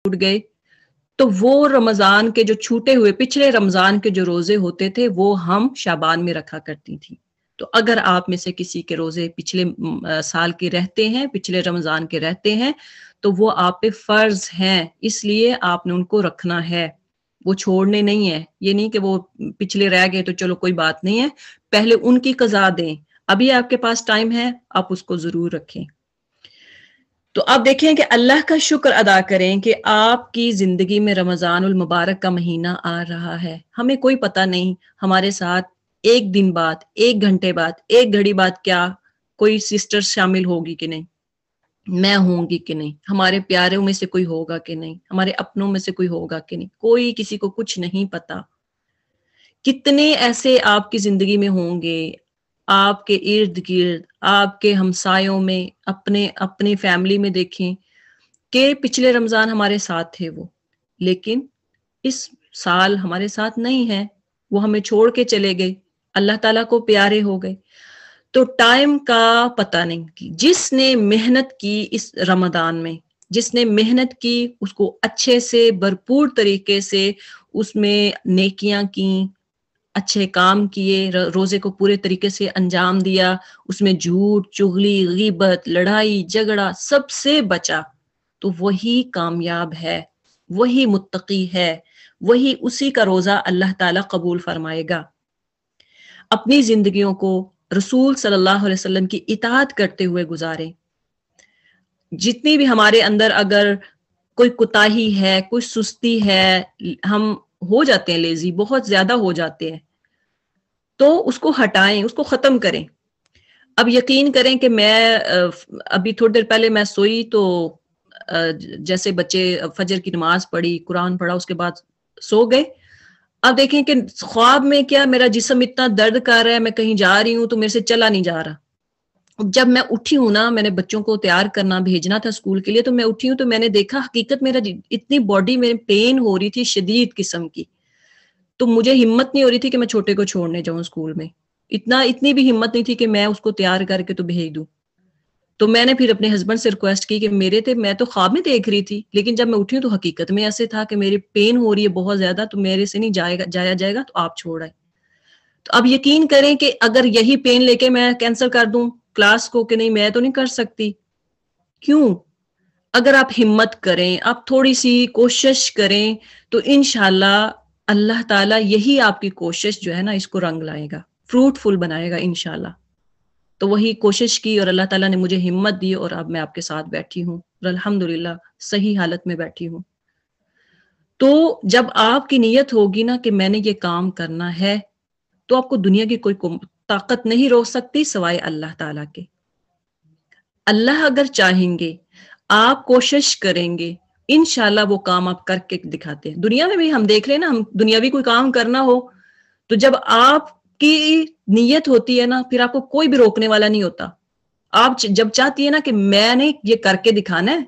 چھوٹ گئے تو وہ رمضان کے جو چھوٹے ہوئے پچھلے رمضان کے جو روزے ہوتے تھے وہ ہم شعبان میں رکھا کرتی تھی. تو اگر آپ میں سے کسی کے روزے پچھلے سال کے رہتے ہیں، پچھلے رمضان کے رہتے ہیں، تو وہ آپ پہ فرض ہیں، اس لیے آپ نے ان کو رکھنا ہے، وہ چھوڑنے نہیں ہے. یہ نہیں کہ وہ پچھلے رہ گئے تو چلو کوئی بات نہیں ہے، پہلے ان کی قضا دیں. ابھی آپ کے پاس ٹائم ہے، آپ اس کو ضرور رکھیں. تو آپ دیکھیں کہ اللہ کا شکر ادا کریں کہ آپ کی زندگی میں رمضان المبارک کا مہینہ آ رہا ہے. ہمیں کوئی پتہ نہیں ہمارے ساتھ ایک دن بعد، ایک گھنٹے بعد، ایک گھڑی بعد کیا کوئی سسٹر شامل ہوگی کہ نہیں، میں ہوں گی کہ نہیں، ہمارے پیاروں میں سے کوئی ہوگا کہ نہیں، ہمارے اپنوں میں سے کوئی ہوگا کہ نہیں. کوئی کسی کو کچھ نہیں پتا. کتنے ایسے آپ کی زندگی میں ہوں گے، آپ کے ارد گرد، آپ کے ہمسایوں میں، اپنے فیملی میں دیکھیں کہ پچھلے رمضان ہمارے ساتھ تھے وہ، لیکن اس سال ہمارے ساتھ نہیں ہے، وہ ہمیں چھوڑ کے چلے گئے، اللہ تعالیٰ کو پیارے ہو گئے. تو ٹائم کا پتہ نہیں. جس نے محنت کی اس رمضان میں، جس نے محنت کی، اس کو اچھے سے بھرپور طریقے سے اس میں نیکیاں کی، اچھے کام کیے، روزے کو پورے طریقے سے انجام دیا، اس میں جھوٹ، چغلی، غیبت، لڑائی جھگڑا سب سے بچا، تو وہی کامیاب ہے، وہی متقی ہے، وہی اسی کا روزہ اللہ تعالیٰ قبول فرمائے گا. اپنی زندگیوں کو رسول صلی اللہ علیہ وسلم کی اطاعت کرتے ہوئے گزارے. جتنی بھی ہمارے اندر اگر کوئی کوتاہی ہے، کوئی سستی ہے، ہم ہو جاتے ہیں لیزی، بہت زیادہ ہو جاتے ہیں، تو اس کو ہٹائیں، اس کو ختم کریں. اب یقین کریں کہ میں ابھی تھوڑی دیر پہلے میں سوئی تو جیسے بچے فجر کی نماز پڑھی، قرآن پڑھا، اس کے بعد سو گئے. اب دیکھیں کہ خواب میں کیا میرا جسم اتنا درد کر رہا ہے، میں کہیں جا رہی ہوں تو میرے سے چلا نہیں جا رہا. جب میں اٹھی ہوں نا، میں نے بچوں کو تیار کرنا بھیجنا تھا اسکول کے لیے، تو میں اٹھی ہوں تو میں نے دیکھا حقیقت میرا اتنی باڈی میں پین ہو رہی تھی شدید قسم کی، تو مجھے ہمت نہیں ہو رہی تھی کہ میں چھوٹے کو چھوڑنے جاؤں اسکول میں. اتنی بھی ہمت نہیں تھی کہ میں اس کو تیار کر کے تو بھیج دوں. تو میں نے پھر اپنے ہسبینڈ سے ریکویسٹ کی کہ میں تو خواب میں دیکھ رہی تھی، لیکن جب میں اٹھی ہوں تو حقیقت میں ایسے تھا کہ میری پین ہو رہی ہے بہت زیادہ، تو میرے سے نہیں جایا جائے گا، تو آپ چھوڑ آئے. تو اب یقین کریں کہ اگر یہی پین لے کے میں کینسل کر دوں کلاس کو کہ نہیں میں تو نہیں کر سکتی. کیوں؟ اگر آپ ہمت کریں، آپ تھوڑی سی کوشش کریں، تو انشاءاللہ اللہ تعالیٰ یہی آپ کی کوشش جو ہے نا اس کو رنگ لائے گا، فروٹفل بنائے گا انشاءاللہ. تو وہی کوشش کی اور اللہ تعالیٰ نے مجھے ہمت دی، اور اب میں آپ کے ساتھ بیٹھی ہوں اور الحمدللہ صحیح حالت میں بیٹھی ہوں. تو جب آپ کی نیت ہوگی نا کہ میں نے یہ کام کرنا ہے، تو آپ کو دنیا کی کوئی طاقت نہیں روک سکتی سوائے اللہ تعالیٰ کے. اللہ اگر چاہیں گے، آپ کوشش کریں گے، انشاءاللہ وہ کام آپ کر کے دکھاتے ہیں. دنیا میں بھی ہم دیکھ لیں نا، ہم دنیاوی کوئی کام کرنا ہو تو جب آپ کی نیت ہوتی ہے نا، پھر آپ کو کوئی بھی روکنے والا نہیں ہوتا. آپ جب چاہتی ہے نا کہ میں نے یہ کر کے دکھانا ہے،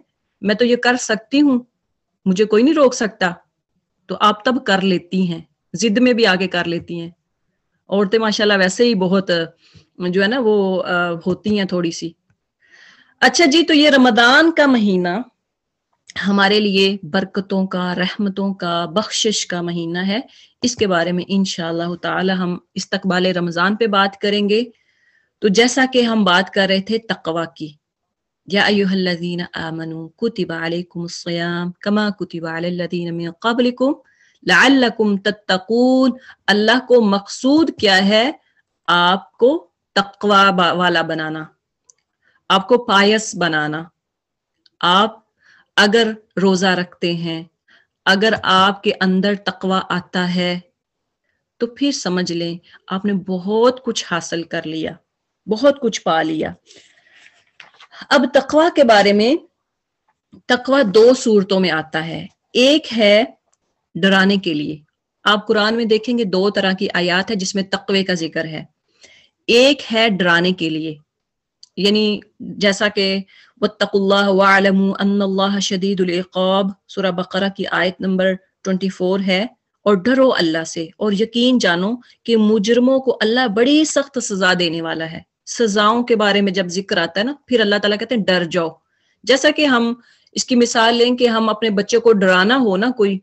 میں تو یہ کر سکتی ہوں، مجھے کوئی نہیں روک سکتا، تو آپ تب کر لیتی ہیں، ضد میں بھی آگے کر لیتی ہیں. عورتیں ماشاءاللہ ویسے ہی بہت جو ہے نا وہ ہوتی ہیں تھوڑی سی. اچھا جی، تو یہ رمضان کا مہینہ ہمارے لیے برکتوں کا، رحمتوں کا، بخشش کا مہینہ ہے. اس کے بارے میں انشاءاللہ تعالی ہم استقبال رمضان پہ بات کریں گے. تو جیسا کہ ہم بات کر رہے تھے تقوی کی، یا ایھا الذین آمنوا کتب علیکم الصیام کما کتب علی الذین من قبلکم لعلکم تتقون. اللہ کو مقصود کیا ہے؟ آپ کو تقوی والا بنانا، آپ کو پائس بنانا. آپ اگر روزہ رکھتے ہیں، اگر آپ کے اندر تقوی آتا ہے، تو پھر سمجھ لیں آپ نے بہت کچھ حاصل کر لیا، بہت کچھ پا لیا. اب تقوی کے بارے میں، تقوی دو صورتوں میں آتا ہے. ایک ہے ڈرانے کے لیے. آپ قرآن میں دیکھیں گے دو طرح کی آیات ہے جس میں تقوی کا ذکر ہے. ایک ہے ڈرانے کے لیے، یعنی جیسا کہ واتقوا اللہ واعلموا ان اللہ شدید العقاب، سورہ بقرہ کی آیت نمبر 24 ہے. اور ڈرو اللہ سے اور یقین جانو کہ مجرموں کو اللہ بڑی سخت سزا دینے والا ہے. سزاؤں کے بارے میں جب ذکر آتا ہے نا، پھر اللہ تعالیٰ کہتے ہیں ڈر جاؤ. جیسا کہ ہم اس کی مثال لیں کہ ہم اپنے بچے کو ڈرانا ہو نا کوئی،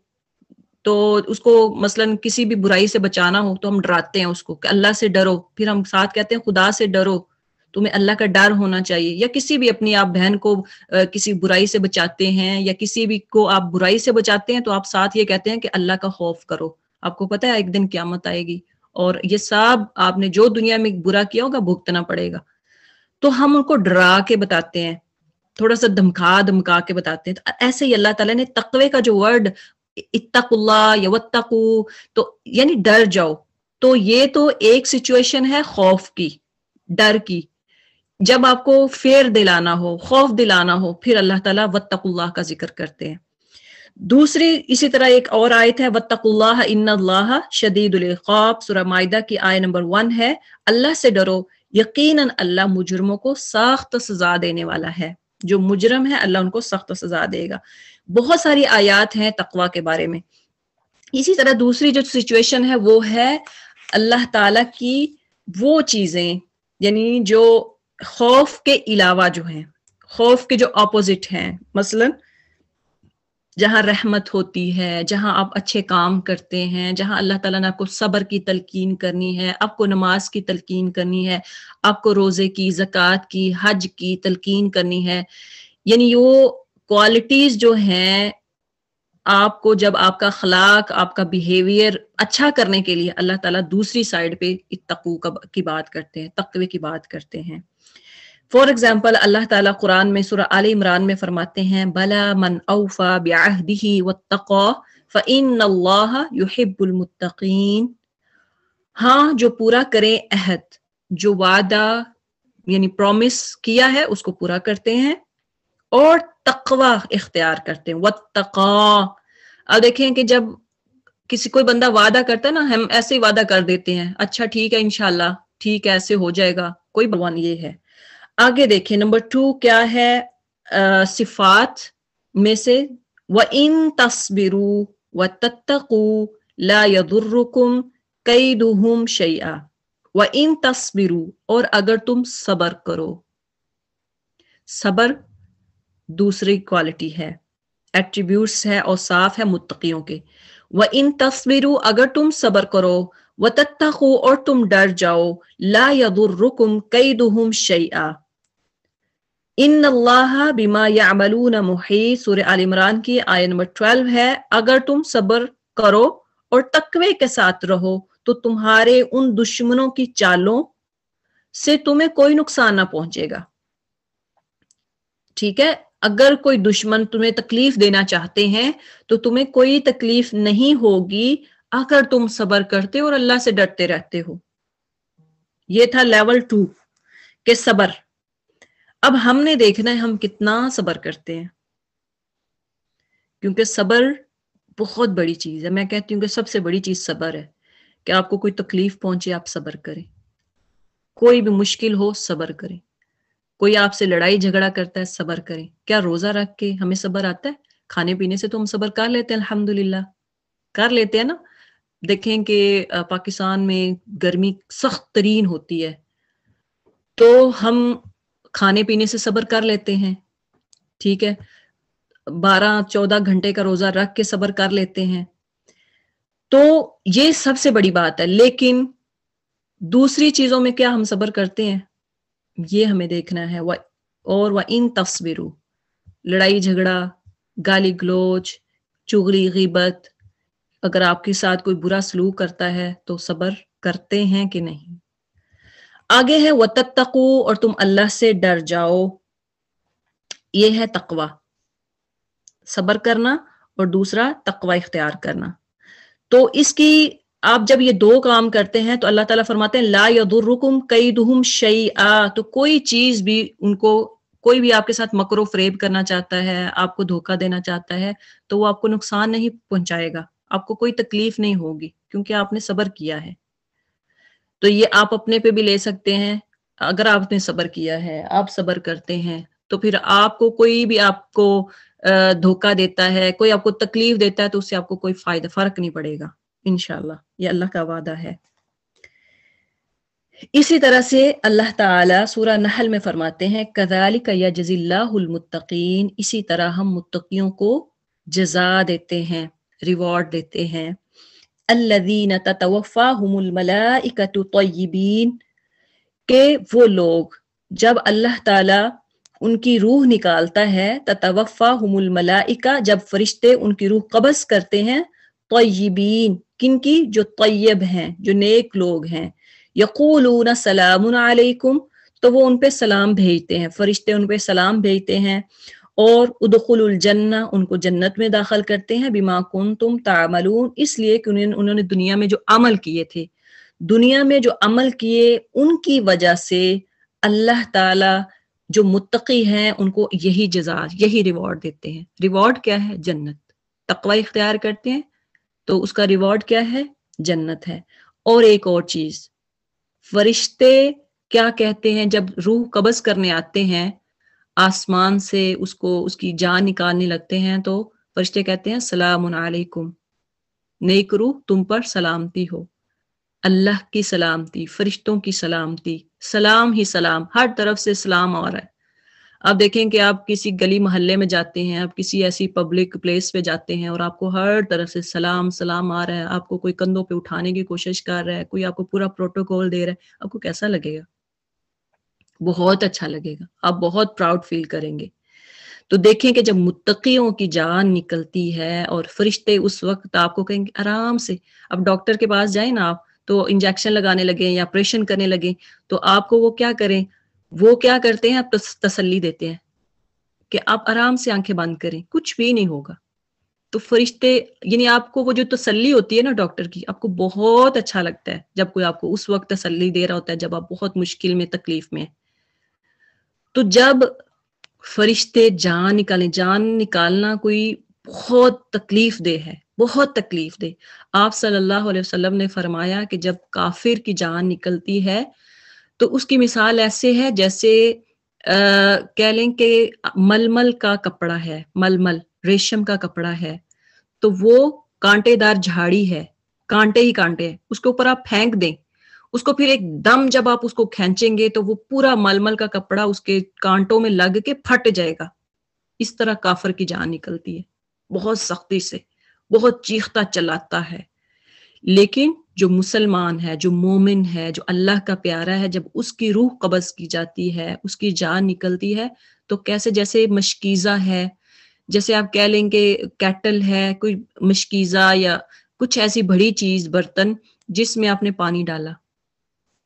تو اس کو مثلاً کسی بھی برائی سے بچانا ہو تو ہم ڈراتے ہیں اس کو کہ اللہ سے ڈرو، پھر ہم ساتھ کہتے ہیں خدا سے ڈرو، تمہیں اللہ کا ڈر ہونا چاہیے. یا کسی بھی اپنی آپ بہن کو کسی برائی سے بچاتے ہیں، یا کسی بھی کو آپ برائی سے بچاتے ہیں تو آپ ساتھ یہ کہتے ہیں کہ اللہ کا خوف کرو. آپ کو پتہ ہے ایک دن قیامت آئے گی اور یہ سب آپ نے جو دنیا میں برا کیا ہوگا بھگتنا پڑے گا. تو ہم ان کو ڈرا کے بتاتے ہیں، تھوڑا سا دھمکا کے بتاتے ہیں. تو ایسے ہی اللہ تعالیٰ نے تقوی کا جو ورڈ اتقوا اللہ یا واتقوا، تو یعنی ڈر جاؤ، تو یہ تو ایک سچویشن ہے خوف کی، ڈر کی. جب آپ کو فیئر دلانا ہو، خوف دلانا ہو، پھر اللہ تعالیٰ واتقوا اللہ کا ذکر کرتے ہیں. دوسری اسی طرح ایک اور آیت ہے واتقوا اللہ ان اللہ شدید العقاب، سورہ مائدہ کی آیت نمبر 1 ہے، اللہ سے ڈرو، یقیناً اللہ مجرموں کو سخت سزا دینے والا ہے. جو مجرم ہے اللہ ان کو سخت سزا دے گا. بہت ساری آیات ہیں تقوی کے بارے میں. اسی طرح دوسری جو سچویشن ہے وہ ہے اللہ تعالیٰ کی وہ چیزیں، یعنی جو خوف کے علاوہ جو ہیں، خوف کے جو اپوزٹ ہیں، مثلاً جہاں رحمت ہوتی ہے، جہاں آپ اچھے کام کرتے ہیں، جہاں اللہ تعالیٰ نے آپ کو صبر کی تلقین کرنی ہے، آپ کو نماز کی تلقین کرنی ہے، آپ کو روزے کی، زکوٰۃ کی، حج کی تلقین کرنی ہے. یعنی وہ کوالٹیز جو ہیں آپ کو، جب آپ کا اخلاق، آپ کا بیہیویئر اچھا کرنے کے لیے اللہ تعالیٰ دوسری سائڈ پہ اتقوا کی بات کرتے ہیں، تقوی کی بات کرتے ہیں. فار ایگزامپل اللہ تعالیٰ قرآن میں سورہ آل عمران میں فرماتے ہیں بلا من اوفا بعہدہ واتقى فإن اللہ یحب المتقین. ہاں جو پورا کرے عہد، جو وعدہ یعنی پرومس کیا ہے اس کو پورا کرتے ہیں اور تقوی اختیار کرتے ہیں. واتقى، اب دیکھیں کہ جب کسی کوئی بندہ وعدہ کرتا ہے نا، ہم ایسے ہی وعدہ کر دیتے ہیں، اچھا ٹھیک ہے انشاءاللہ، ٹھیک ہے ایسے ہو جائے گا، کوئی بھگوان یہ ہے. آگے دیکھیں نمبر 2 کیا ہے صفات میں سے، وَإِن تَصْبِرُوا وَتَتَّقُوا لَا يَضُرُّكُمْ كَيْدُهُمْ شَيْئًا. وَإِن تَصْبِرُوا، اور اگر تم صبر کرو. صبر دوسری کوالٹی ہے، ایٹریبیوٹس ہے اور صاف ہے متقیوں کے. وَإِن تَصْبِرُوا، اگر تم صبر کرو، وَتَتَّقُوا، اور تم ڈر جاؤ، لَا يَضُرُّكُمْ كَيْدُهُمْ شَيْئًا ان اللہ بما یعملون محیط، سورہ آل عمران کی آیت نمبر 12 ہے. اگر تم صبر کرو اور تقوی کے ساتھ رہو تو تمہارے ان دشمنوں کی چالوں سے تمہیں کوئی نقصان نہ پہنچے گا. ٹھیک ہے، اگر کوئی دشمن تمہیں تکلیف دینا چاہتے ہیں تو تمہیں کوئی تکلیف نہیں ہوگی اگر تم صبر کرتے اور اللہ سے ڈرتے رہتے ہو. یہ تھا لیول 2 کہ صبر. اب ہم نے دیکھنا ہے ہم کتنا صبر کرتے ہیں، کیونکہ صبر بہت بڑی چیز ہے. میں کہتی ہوں کہ سب سے بڑی چیز صبر ہے، کہ آپ کو کوئی تکلیف پہنچے آپ صبر کریں، کوئی بھی مشکل ہو صبر کریں، کوئی آپ سے لڑائی جھگڑا کرتا ہے صبر کریں. کیا روزہ رکھ کے ہمیں صبر آتا ہے؟ کھانے پینے سے تو ہم صبر کر لیتے ہیں، الحمدللہ کر لیتے ہیں نا. دیکھیں کہ پاکستان میں گرمی سخت ترین ہوتی ہے تو ہم کھانے پینے سے صبر کر لیتے ہیں، ٹھیک ہے، 12-14 گھنٹے کا روزہ رکھ کے صبر کر لیتے ہیں. تو یہ سب سے بڑی بات ہے. لیکن دوسری چیزوں میں کیا ہم صبر کرتے ہیں؟ یہ ہمیں دیکھنا ہے. اور وَإِن تَصْبِرُوا، لڑائی جھگڑا، گالی گلوچ، چغلی، غیبت، اگر آپ کے ساتھ کوئی برا سلوک کرتا ہے تو صبر کرتے ہیں کہ نہیں. آگے ہے وَتَتَّقُوا، اور تم اللہ سے ڈر جاؤ. یہ ہے تقوی، صبر کرنا، اور دوسرا تقوی اختیار کرنا. تو اس کی آپ جب یہ 2 کام کرتے ہیں تو اللہ تعالیٰ فرماتے ہیں لا یضرکم کیدہم شیئا. تو کوئی چیز بھی ان کو، کوئی بھی آپ کے ساتھ مکر و فریب کرنا چاہتا ہے، آپ کو دھوکہ دینا چاہتا ہے، تو وہ آپ کو نقصان نہیں پہنچائے گا، آپ کو کوئی تکلیف نہیں ہوگی، کیونکہ آپ نے صبر کیا ہے. تو یہ آپ اپنے پہ بھی لے سکتے ہیں. اگر آپ نے صبر کیا ہے، آپ صبر کرتے ہیں، تو پھر آپ کو کوئی بھی آپ کو دھوکہ دیتا ہے، کوئی آپ کو تکلیف دیتا ہے، تو اس سے آپ کو کوئی فرق نہیں پڑے گا انشاءاللہ. یہ اللہ کا وعدہ ہے. اسی طرح سے اللہ تعالیٰ سورہ نحل میں فرماتے ہیں کذالک یجزی اللہ المتقین، اسی طرح ہم متقیوں کو جزا دیتے ہیں، ریوارڈ دیتے ہیں۔ الذین تتوفاہم الملائکۃ طیبین، کہ وہ لوگ جب اللہ تعالیٰ ان کی روح نکالتا ہے، تتوفاہم الملائکہ، جب فرشتے ان کی روح قبض کرتے ہیں، طیبین، کن کی؟ جو طیب ہیں، جو نیک لوگ ہیں، یقولون سلام علیکم، تو وہ ان پہ سلام بھیجتے ہیں، فرشتے ان پہ سلام بھیجتے ہیں، اور ادخلوا الجنہ، ان کو جنت میں داخل کرتے ہیں، بما کنتم تعملون، اس لیے کہ انہوں نے دنیا میں جو عمل کیے تھے، دنیا میں جو عمل کیے ان کی وجہ سے اللہ تعالی جو متقی ہیں ان کو یہی جزا، یہی ریوارڈ دیتے ہیں۔ ریوارڈ کیا ہے؟ جنت۔ تقوی اختیار کرتے ہیں تو اس کا ریوارڈ کیا ہے؟ جنت ہے۔ اور ایک اور چیز، فرشتے کیا کہتے ہیں جب روح قبض کرنے آتے ہیں آسمان سے، اس کی جان نکالنے لگتے ہیں، تو فرشتے کہتے ہیں سلام علیکم، نیک روح تم پر سلامتی ہو، اللہ کی سلامتی، فرشتوں کی سلامتی، سلام ہی سلام، ہر طرف سے سلام آ رہا ہے۔ آپ دیکھیں کہ آپ کسی گلی محلے میں جاتے ہیں، آپ کسی ایسی پبلک پلیس پہ جاتے ہیں اور آپ کو ہر طرف سے سلام سلام آ رہا ہے، آپ کو کوئی کندھوں پہ اٹھانے کی کوشش کر رہا ہے، کوئی آپ کو پورا پروٹوکول دے رہا ہے، آپ کو کیسا لگے گا؟ بہت اچھا لگے گا، آپ بہت پراؤڈ فیل کریں گے۔ تو دیکھیں کہ جب متقیوں کی جان نکلتی ہے اور فرشتے اس وقت آپ کو کہیں گے آرام سے، اب ڈاکٹر کے پاس جائیں نا آپ، تو انجیکشن لگانے لگے یا آپریشن کرنے لگے تو آپ کو وہ کیا کریں؟ وہ کیا کرتے ہیں؟ آپ تسلی دیتے ہیں کہ آپ آرام سے آنکھیں بند کریں، کچھ بھی نہیں ہوگا۔ تو فرشتے، یعنی آپ کو وہ جو تسلی ہوتی ہے نا ڈاکٹر کی، آپ کو بہت اچھا لگتا ہے جب کوئی آپ کو اس وقت تسلی دے رہا ہوتا ہے جب آپ بہت مشکل میں، تکلیف میں۔ تو جب فرشتے جان نکالیں، جان نکالنا کوئی بہت تکلیف دہ ہے، بہت تکلیف دہ۔ آپ صلی اللہ علیہ وسلم نے فرمایا کہ جب کافر کی جان نکلتی ہے تو اس کی مثال ایسے ہے جیسے کہہ لیں کہ ململ کا کپڑا ہے، ململ ریشم کا کپڑا ہے، تو وہ کانٹے دار جھاڑی ہے، کانٹے ہی کانٹے ہیں، اس کے اوپر آپ پھینک دیں، اس کو پھر ایک دم جب آپ اس کو کھینچیں گے تو وہ پورا ململ کا کپڑا اس کے کانٹوں میں لگ کے پھٹ جائے گا۔ اس طرح کافر کی جان نکلتی ہے، بہت سختی سے، بہت چیختا چلاتا ہے۔ لیکن جو مسلمان ہے، جو مومن ہے، جو اللہ کا پیارا ہے، جب اس کی روح قبض کی جاتی ہے، اس کی جان نکلتی ہے، تو کیسے؟ جیسے مشکیزہ ہے، جیسے آپ کہہ لیں کہ کیٹل ہے، کوئی مشکیزہ یا کچھ ایسی بڑی چیز، برتن جس میں آپ نے پانی ڈالا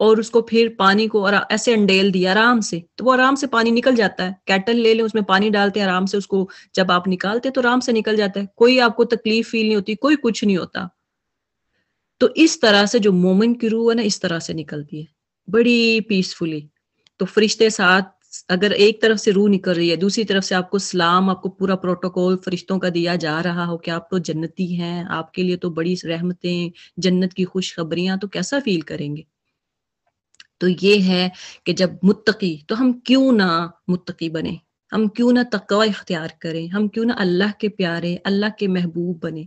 اور اس کو پھر پانی کو ایسے انڈیل دیا آرام سے، تو وہ آرام سے پانی نکل جاتا ہے۔ کیٹل لے لیں، اس میں پانی ڈالتے ہیں، آرام سے اس کو جب آپ نکالتے تو آرام سے نکل جاتا ہے، کوئی آپ کو تکلیف فیل نہیں ہوتی، کوئی کچھ نہیں ہوتا۔ تو اس طرح سے جو مومن کی روح ہے نا، اس طرح سے نکلتی ہے بڑی پیسفلی۔ تو فرشتے ساتھ، اگر ایک طرف سے روح نکل رہی ہے، دوسری طرف سے آپ کو سلام، آپ کو پورا پروٹوکول فرشتوں کا دیا جا رہا ہو کہ آپ تو جنتی ہیں، آپ کے لیے تو بڑی رحمتیں، جنت کی خوشخبریاں، تو کیسا فیل کریں گے؟ تو یہ ہے کہ جب متقی، تو ہم کیوں نہ متقی بنے، ہم کیوں نہ تقوی اختیار کریں، ہم کیوں نہ اللہ کے پیارے، اللہ کے محبوب بنے،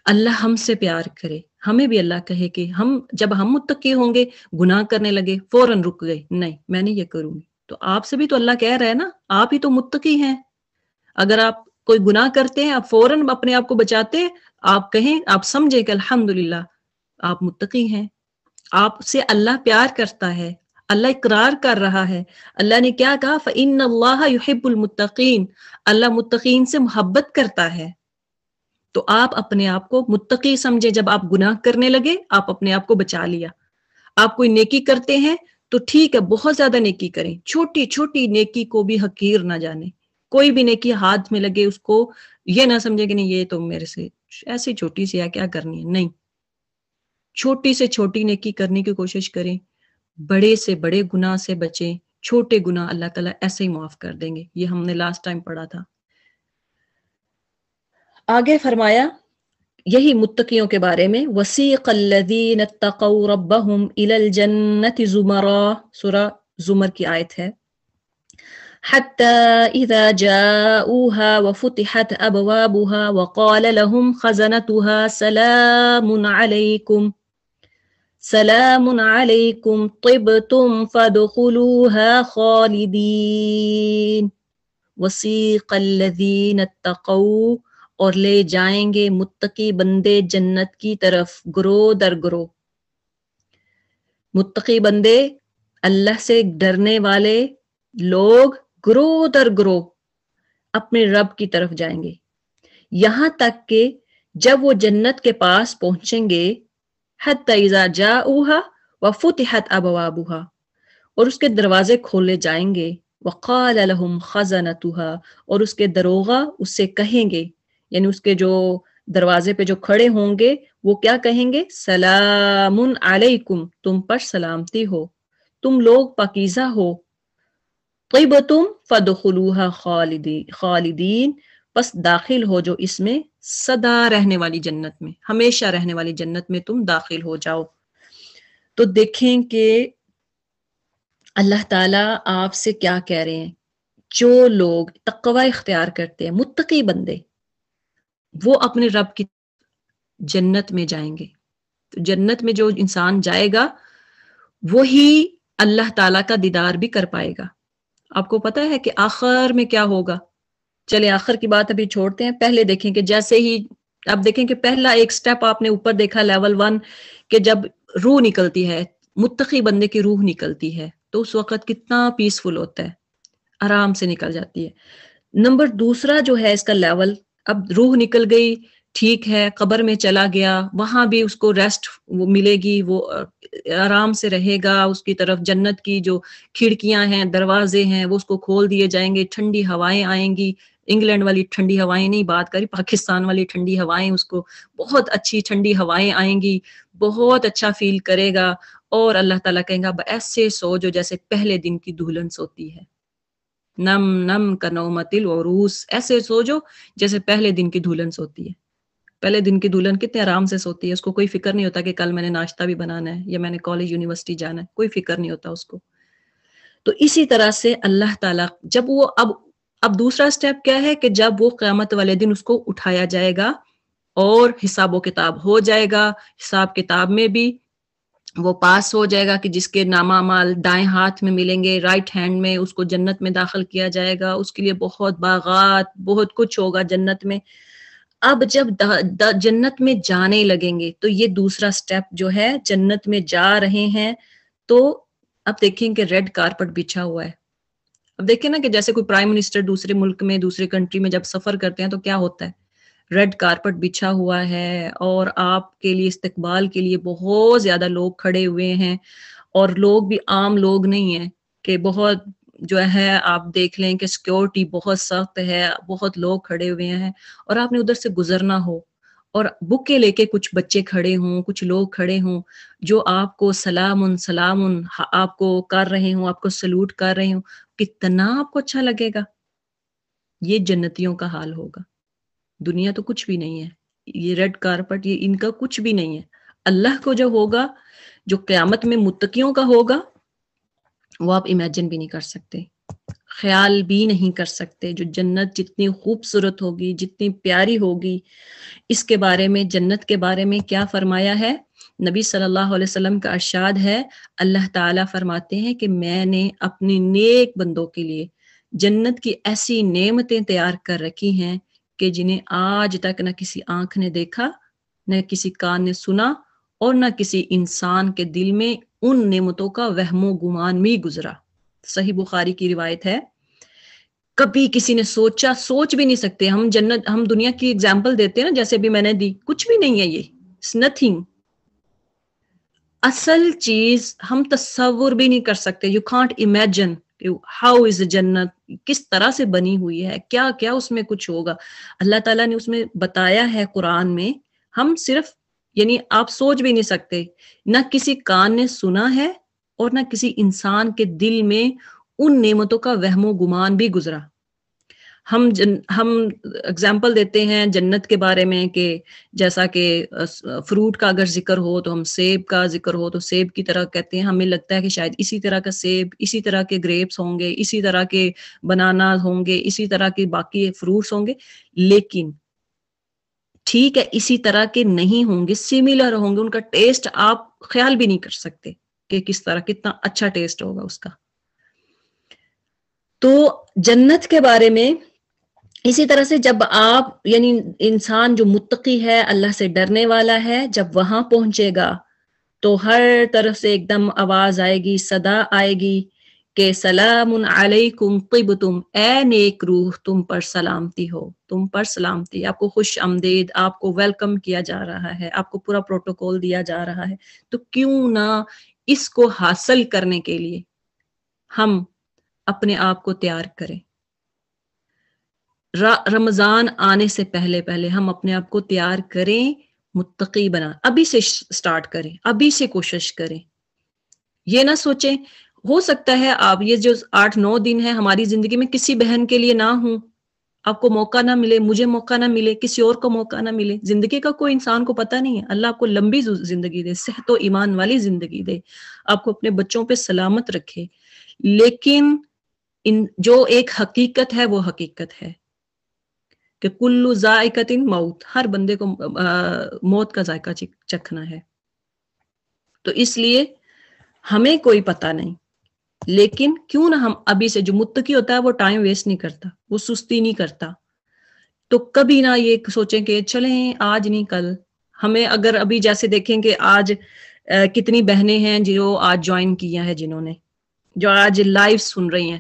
اللہ ہم سے پیار کرے، ہمیں بھی اللہ کہے کہ جب ہم متقی ہوں گے، گناہ کرنے لگے فوراً رک گئے، نہیں میں نہیں یہ کروں گی، تو آپ سے بھی تو اللہ کہہ رہا ہے نا، آپ ہی تو متقی ہیں۔ اگر آپ کوئی گناہ کرتے ہیں، آپ فوراً اپنے آپ کو بچاتے ہیں، آپ کہیں، آپ سمجھیں کہ الحمدللہ آپ متقی ہیں، آپ سے اللہ پیار کرتا ہے، اللہ اقرار کر رہا ہے۔ اللہ نے کیا کہا؟ فَإِنَّ اللَّهَ يُحِبُّ الْمُتَّقِينَ، اللہ متقین سے محبت کرتا ہے۔ تو آپ اپنے آپ کو متقی سمجھے، جب آپ گناہ کرنے لگے آپ اپنے آپ کو بچا لیا۔ آپ کوئی نیکی کرتے ہیں تو ٹھیک ہے، بہت زیادہ نیکی کریں، چھوٹی چھوٹی نیکی کو بھی حقیر نہ جانے، کوئی بھی نیکی ہاتھ میں لگے اس کو یہ نہ سمجھے کہ نہیں یہ تو میرے سے ایسی چھوٹی سی ہے، کیا کرنی ہے، نہیں، چھوٹی سے چھوٹی نیکی کرنے کی کوشش کریں، بڑے سے بڑے گناہ سے بچیں، چھوٹے گناہ اللہ تعالیٰ ایسے ہی معاف کر دیں گے، یہ ہم نے لاسٹ ٹائم پڑھا تھا۔ آگے فرمایا یہی متقیوں کے بارے میں، وَسِيقَ الَّذِينَ اتَّقَوْا رَبَّهُمْ إِلَى الْجَنَّةِ زُمَرًا، سورہ زمر کی آیت ہے، حَتَّى إِذَا جَاءُوهَا وَفُتِحَتْ أَبْوَابُهَا وَقَالَ لَهُمْ خَزَنَتُهَا سَلَامٌ عَلَيْكُمْ، سلام علیکم طبتم فادخلوها خالدین وسیق الذین اتقوا، اور لے جائیں گے متقی بندے جنت کی طرف گروہ در گروہ. متقی بندے اللہ سے ڈرنے والے لوگ گروہ در گروہ اپنے رب کی طرف جائیں گے، یہاں تک کہ جب وہ جنت کے پاس پہنچیں گے حتی اذا جاؤوها وفتحت ابوابها، اور اس کے دروازے کھولے جائیں گے، وقال لهم خزنتها، اور اس کے دروغہ اس سے کہیں گے، یعنی اس کے جو دروازے پہ جو کھڑے ہوں گے وہ کیا کہیں گے؟ سلام علیکم، تم پر سلامتی ہو، تم لوگ پاکیزہ ہو، طیبتم فادخلوها خالدین، پس داخل ہو جو اس میں سدا رہنے والی جنت میں، ہمیشہ رہنے والی جنت میں تم داخل ہو جاؤ. تو دیکھیں کہ اللہ تعالیٰ آپ سے کیا کہہ رہے ہیں. جو لوگ تقوی اختیار کرتے ہیں، متقی بندے، وہ اپنے رب کی جنت میں جائیں گے. تو جنت میں جو انسان جائے گا وہی اللہ تعالیٰ کا دیدار بھی کر پائے گا. آپ کو پتا ہے کہ آخر میں کیا ہوگا؟ چلے آخر کی بات ابھی چھوڑتے ہیں، پہلے دیکھیں کہ جیسے ہی آپ دیکھیں کہ پہلا ایک سٹیپ آپ نے اوپر دیکھا لیول 1 کہ جب روح نکلتی ہے، متقی بندے کی روح نکلتی ہے تو اس وقت کتنا پیسفل ہوتا ہے، آرام سے نکل جاتی ہے. نمبر دوسرا جو ہے اس کا لیول، اب روح نکل گئی، ٹھیک ہے، قبر میں چلا گیا، وہاں بھی اس کو ریسٹ وہ ملے گی، وہ آرام سے رہے گا، اس کی طرف جنت کی جو کھڑکیاں ہیں، دروازے ہیں، وہ اس کو کھول دیے جائیں گے، ٹھنڈی ہوائیں آئیں گی، انگلینڈ والی ٹھنڈی ہوائیں نہیں بات کری، پاکستان والی ٹھنڈی ہوائیں، اس کو بہت اچھی ٹھنڈی ہوائیں آئیں گی، بہت اچھا فیل کرے گا، اور اللہ تعالیٰ کہیں گا ایسے سو جو جیسے پہلے دن کی دلہن سوتی ہے، نم نم کا نومت العروس، ایسے سو جو جیسے پہلے دن کی دلہن سوتی ہے. پہلے دن کی دلہن کتنے آرام سے سوتی ہے، اس کو کوئی فکر نہیں ہوتا کہ کل میں نے ناشتہ بھی بنانا ہے یا میں نے کالج یونیورسٹی جانا ہے، کوئی فکر نہیں ہوتا اس کو. تو اسی طرح سے اللہ تعالیٰ جب وہ اب دوسرا سٹیپ کیا ہے کہ جب وہ قیامت والے دن اس کو اٹھایا جائے گا اور حساب و کتاب ہو جائے گا، حساب کتاب میں بھی وہ پاس ہو جائے گا کہ جس کے نامہ اعمال دائیں ہاتھ میں ملیں گے، رائٹ ہینڈ میں، اس کو جنت میں داخل کیا جائے گا، اس کے لیے بہت باغات، بہت کچھ ہوگا جنت میں. اب جب جنت میں جانے لگیں گے تو یہ دوسرا سٹیپ جو ہے، جنت میں جا رہے ہیں تو اب دیکھیں کہ ریڈ کارپٹ بچھا ہوا ہے. اب دیکھیں نا کہ جیسے کوئی پرائم منسٹر دوسرے ملک میں، دوسرے کنٹری میں جب سفر کرتے ہیں تو کیا ہوتا ہے، ریڈ کارپٹ بچھا ہوا ہے اور آپ کے لیے استقبال کے لیے بہت زیادہ لوگ کھڑے ہوئے ہیں، اور لوگ بھی عام لوگ نہیں ہیں کہ بہت جو ہے آپ دیکھ لیں کہ سیکیورٹی بہت سخت ہے، بہت لوگ کھڑے ہوئے ہیں، اور آپ نے ادھر سے گزرنا ہو اور بکے لے کے کچھ بچے کھڑے ہوں، کچھ لوگ کھڑے ہوں جو آپ کو سلام سلام آپ کو کر رہے ہوں، آپ کو سلوٹ کر رہے ہوں، کتنا آپ کو اچھا لگے گا. یہ جنتیوں کا حال ہوگا. دنیا تو کچھ بھی نہیں ہے، یہ ریڈ کارپٹ یہ ان کا کچھ بھی نہیں ہے. اللہ کو جو ہوگا، جو قیامت میں متقیوں کا ہوگا، وہ آپ امیجن بھی نہیں کر سکتے، خیال بھی نہیں کر سکتے. جو جنت جتنی خوبصورت ہوگی، جتنی پیاری ہوگی، اس کے بارے میں، جنت کے بارے میں کیا فرمایا ہے نبی صلی اللہ علیہ وسلم کا ارشاد ہے. اللہ تعالیٰ فرماتے ہیں کہ میں نے اپنی نیک بندوں کے لیے جنت کی ایسی نعمتیں تیار کر رکھی ہیں کہ جنہیں آج تک نہ کسی آنکھ نے دیکھا، نہ کسی کان نے سنا، اور نہ کسی انسان کے دل میں ان نعمتوں کا وہم و گمان بھی گزرا. صحیح بخاری کی روایت ہے. کبھی کسی نے سوچ بھی نہیں سکتے. ہم جنت، ہم دنیا کی اگزامپل دیتے ہیں نا، جیسے بھی میں نے دی، کچھ بھی نہیں ہے، یہ اٹس نتھنگ. اصل چیز ہم تصور بھی نہیں کر سکتے. You can't imagine how is جنت، کس طرح سے بنی ہوئی ہے، کیا کیا اس میں کچھ ہوگا. اللہ تعالیٰ نے اس میں بتایا ہے قرآن میں، ہم صرف یعنی آپ سوچ بھی نہیں سکتے. نہ کسی کان نے سنا ہے اور نہ کسی انسان کے دل میں ان نعمتوں کا وہم و گمان بھی گزرا. ہم اگزامپل دیتے ہیں جنت کے بارے میں کہ جیسا کہ فروٹ کا اگر ذکر ہو تو ہم سیب کا ذکر ہو تو سیب کی طرح کہتے ہیں. ہمیں لگتا ہے کہ شاید اسی طرح کا سیب، اسی طرح کے گریپس ہوں گے، اسی طرح کے بنانا ہوں گے، اسی طرح کے باقی فروٹس ہوں گے. لیکن ٹھیک ہے اسی طرح کے نہیں ہوں گے، سملر ہوں گے، ان کا ٹیسٹ آپ خیال بھی نہیں کر سکتے کہ کس طرح، کتنا اچھا ٹیسٹ ہوگا اس کا۔ تو جنت کے بارے میں اسی طرح سے جب آپ یعنی انسان جو متقی ہے، اللہ سے ڈرنے والا ہے، جب وہاں پہنچے گا تو ہر طرف سے ایک دم آواز آئے گی، صدا آئے گی کہ سلام علیکم طبتم، اے نیک روح تم پر سلامتی ہو، تم پر سلامتی، آپ کو خوش آمدید، آپ کو ویلکم کیا جا رہا ہے، آپ کو پورا پروٹوکول دیا جا رہا ہے۔ تو کیوں نہ اس کو حاصل کرنے کے لیے ہم اپنے آپ کو تیار کریں، رمضان آنے سے پہلے پہلے ہم اپنے آپ کو تیار کریں، متقی بنا، ابھی سے سٹارٹ کریں، ابھی سے کوشش کریں۔ یہ نہ سوچیں ہو سکتا ہے آپ یہ جو 8-9 دن ہے ہماری زندگی میں کسی بہن کے لیے نہ ہوں، آپ کو موقع نہ ملے، مجھے موقع نہ ملے، کسی اور کو موقع نہ ملے۔ زندگی کا کوئی انسان کو پتہ نہیں ہے، اللہ آپ کو لمبی زندگی دے، صحت و ایمان والی زندگی دے، آپ کو اپنے بچوں پہ سلامت رکھے، لیکن جو ایک حقیقت ہے وہ حقیقت ہے کہ کل ذائقۃ موت، ہر بندے کو موت کا ذائقہ چکھنا ہے۔ تو اس لیے ہمیں کوئی پتہ نہیں، لیکن کیوں نہ ہم ابھی سے، جو متقی ہوتا ہے وہ ٹائم ویسٹ نہیں کرتا، وہ سستی نہیں کرتا، تو کبھی نہ یہ سوچیں کہ چلیں آج نہیں کل۔ ہمیں اگر ابھی جیسے دیکھیں کہ آج کتنی بہنیں ہیں جو آج جوائن کیا ہے، جنہوں نے جو آج لائیو سن رہی ہیں،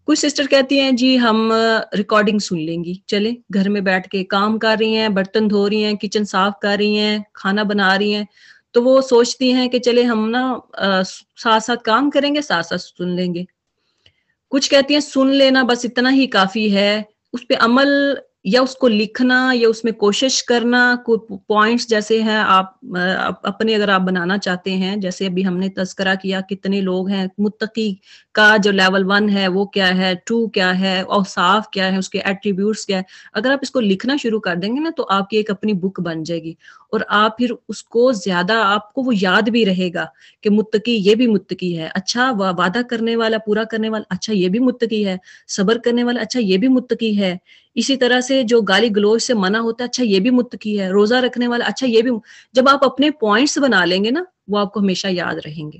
کچھ سسٹر کہتی ہیں جی ہم ریکارڈنگ سن لیں گی، چلے گھر میں بیٹھ کے کام کر رہی ہیں، برتن دھو رہی ہیں، کچن صاف کر رہی ہیں، کھانا بنا رہی ہیں، تو وہ سوچتی ہیں کہ چلے ہم نا ساتھ ساتھ کام کریں گے، ساتھ ساتھ سن لیں گے۔ کچھ کہتی ہیں سن لینا بس اتنا ہی کافی ہے، اس پہ عمل یا اس کو لکھنا یا اس میں کوشش کرنا، کوئی پوائنٹس جیسے ہیں آپ اپنے اگر آپ بنانا چاہتے ہیں، جیسے ابھی ہم نے تذکرہ کیا کتنے لوگ ہیں، متقی کا جو لیول 1 ہے وہ کیا ہے، 2 کیا ہے، اوصاف کیا ہے، اس کے ایٹریبیوٹس کیا ہے، اگر آپ اس کو لکھنا شروع کر دیں گے نا تو آپ کی ایک اپنی بک بن جائے گی، اور آپ پھر اس کو زیادہ آپ کو وہ یاد بھی رہے گا کہ متقی یہ بھی متقی ہے، اچھا وعدہ کرنے والا پورا کرنے والا، اچھا یہ بھی متقی ہے، صبر کرنے والا، اچھا یہ بھی متقی ہے، اسی طرح سے جو گالی گلوچ سے منع ہوتا ہے، اچھا یہ بھی متقی ہے، روزہ رکھنے والا، اچھا یہ بھی۔ جب آپ اپنے پوائنٹس بنا لیں گے نا وہ آپ کو ہمیشہ یاد رہیں گے،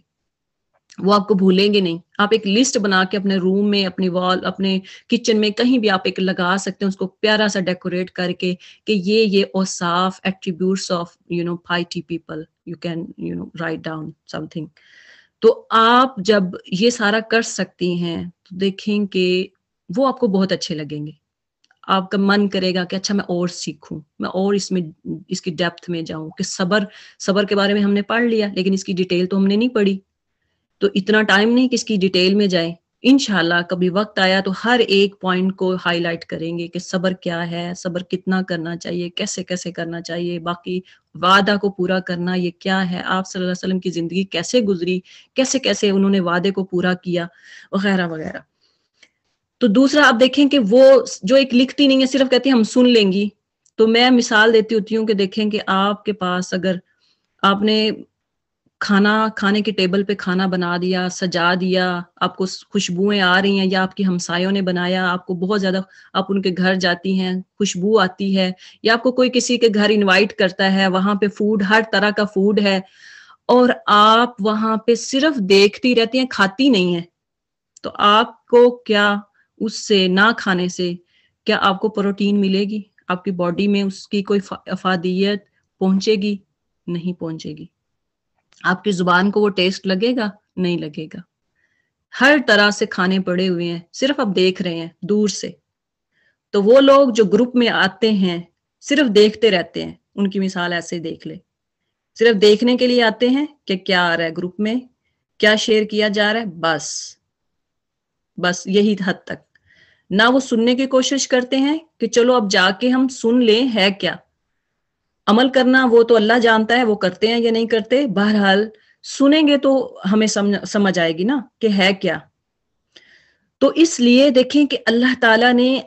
وہ آپ کو بھولیں گے نہیں۔ آپ ایک لسٹ بنا کے اپنے روم میں، اپنی وال، اپنے کچن میں کہیں بھی آپ ایک لگا سکتے ہیں، اس کو پیارا سا ڈیکوریٹ کر کے کہ یہ اوصاف attributes of piety people you can write down something۔ تو آپ جب یہ سارا کر سکتی ہیں تو دیکھیں کہ وہ آپ کو بہت اچھے لگیں گے، آپ کا من کرے گا کہ اچھا میں اور سیکھوں، میں اور اس کی ڈیپتھ میں جاؤں، کہ صبر کے بارے میں ہم نے پڑھ لیا لیکن اس کی ڈیٹیل تو ہم نے نہیں پڑھی، تو اتنا ٹائم نہیں کہ اس کی ڈیٹیل میں جائیں۔ انشاءاللہ کبھی وقت آیا تو ہر ایک پوائنٹ کو ہائی لائٹ کریں گے کہ صبر کیا ہے، صبر کتنا کرنا چاہیے، کیسے کیسے کرنا چاہیے، باقی وعدہ کو پورا کرنا یہ کیا ہے، آپ صلی اللہ علیہ وسلم کی زندگی کیسے گزری، کیسے کیسے انہوں نے وعدے کو پورا کیا، وغیرہ وغیرہ۔ تو دوسرا آپ دیکھیں کہ وہ جو ایک لکھتی نہیں ہے، صرف کہتی ہے ہم سن لیں گی، تو میں مثال دیتی ہوتی ہوں کہ دیکھیں کہ آپ کے پاس اگر آپ نے کھانے کے ٹیبل پہ کھانا بنا دیا، سجا دیا، آپ کو خوشبوئیں آ رہی ہیں، یا آپ کی ہمسایوں نے بنایا، آپ کو بہت زیادہ، آپ ان کے گھر جاتی ہیں، خوشبو آتی ہے، یا آپ کو کوئی کسی کے گھر انوائٹ کرتا ہے، وہاں پہ فوڈ، ہر طرح کا فوڈ ہے، اور آپ وہاں پہ صرف دیکھتی رہتی ہیں، کھاتی نہیں ہیں، تو آپ کو کیا اس سے نہ کھانے سے کیا آپ کو پروٹین ملے گی؟ آپ کی باڈی میں اس کی کوئی افادیت پہنچے گی؟ نہیں پہنچے گی۔ آپ کی زبان کو وہ ٹیسٹ لگے گا؟ نہیں لگے گا۔ ہر طرح سے کھانے پڑے ہوئے ہیں، صرف آپ دیکھ رہے ہیں دور سے۔ تو وہ لوگ جو گروپ میں آتے ہیں صرف دیکھتے رہتے ہیں، ان کی مثال ایسے دیکھ لے، صرف دیکھنے کے لیے آتے ہیں کہ کیا آ رہا ہے گروپ میں، کیا شیئر کیا جا رہا ہے، بس یہی حد تک۔ نہ وہ سننے کی کوشش کرتے ہیں کہ چلو اب جا کے ہم سن لیں ہے کیا، عمل کرنا وہ تو اللہ جانتا ہے وہ کرتے ہیں یا نہیں کرتے، بہرحال سنیں گے تو ہمیں سمجھ آئے گی نا کہ ہے کیا۔ تو اس لیے دیکھیں کہ اللہ تعالیٰ نے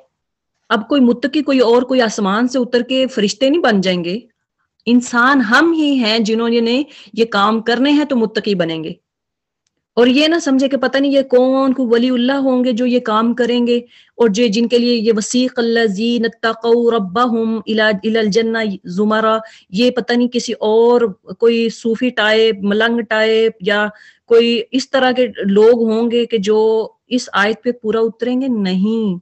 اب کوئی متقی کوئی آسمان سے اتر کے فرشتے نہیں بن جائیں گے، انسان ہم ہی ہیں جنہوں نے یہ کام کرنے ہیں تو متقی بنیں گے۔ اور یہ نہ سمجھے کہ پتہ نہیں یہ کون کو ولی اللہ ہوں گے جو یہ کام کریں گے، اور جو جن کے لیے یہ وسیق الذین اتقوا ربہم الی الجنہ زمرہ، یہ پتہ نہیں کسی اور کوئی صوفی ٹائپ، ملنگ ٹائپ، یا کوئی اس طرح کے لوگ ہوں گے کہ جو اس آیت پہ پورا اتریں گے. نہیں،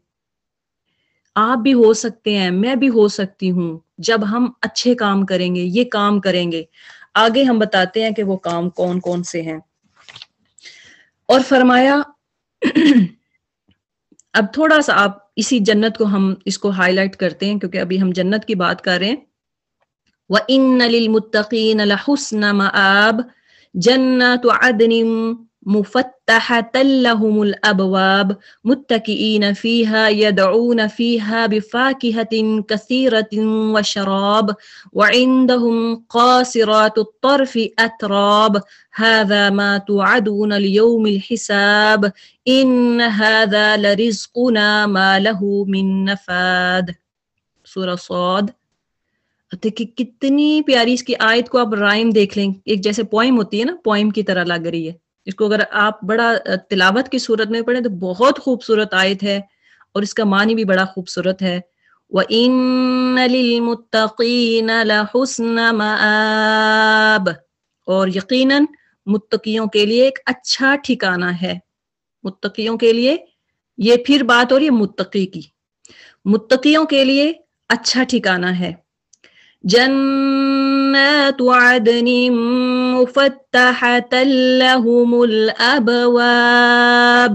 آپ بھی ہو سکتے ہیں، میں بھی ہو سکتی ہوں، جب ہم اچھے کام کریں گے، یہ کام کریں گے. آگے ہم بتاتے ہیں کہ وہ کام کون کون سے ہیں. اور فرمایا اب تھوڑا سا آپ اسی جنت کو ہم اس کو ہائی لائٹ کرتے ہیں کیونکہ ابھی ہم جنت کی بات کر رہے ہیں. وَإِنَّ لِلْمُتَّقِينَ لَحُسْنَ مَآبٍ جَنَّاتُ عَدْنٍ مُفَتَّحَةً لَهُمُ الْأَبْوَابُ مُتَّكِئِينَ فِيهَا يَدْعُونَ فِيهَا بِفَاكِهَةٍ كَثِيرَةٍ وَشَرَابٍ وَعِندَهُمْ قَاصِرَاتُ الطَّرْفِ أَتْرَابٌ هَذَا مَا تُوعَدُونَ لِيَوْمِ الْحِسَابِ إِنَّ هَذَا لَرِزْقُنَا مَا لَهُ مِن نَفَادٍ. سورہ صاد. دیکھیں کتنی پیاری اس کی آیت کو آپ رائم دیکھ لیں، ایک جیسے پوئم ہوتی ہے نا، پوئم کی طرح لگ رہی ہے. اس کو اگر آپ بڑا تلاوت کی صورت میں پڑھیں تو بہت خوبصورت آیت ہے، اور اس کا معنی بھی بڑا خوبصورت ہے. وَإِنَّ لِلْمُتَّقِينَ لَحُسْنَ مَآبٍ، اور یقیناً متقیوں کے لیے ایک اچھا ٹھکانہ ہے. متقیوں کے لیے، یہ پھر بات ہو رہی ہے متقی کی، متقیوں کے لیے اچھا ٹھکانہ ہے. جنات عدن مفتحۃ لہم الابواب،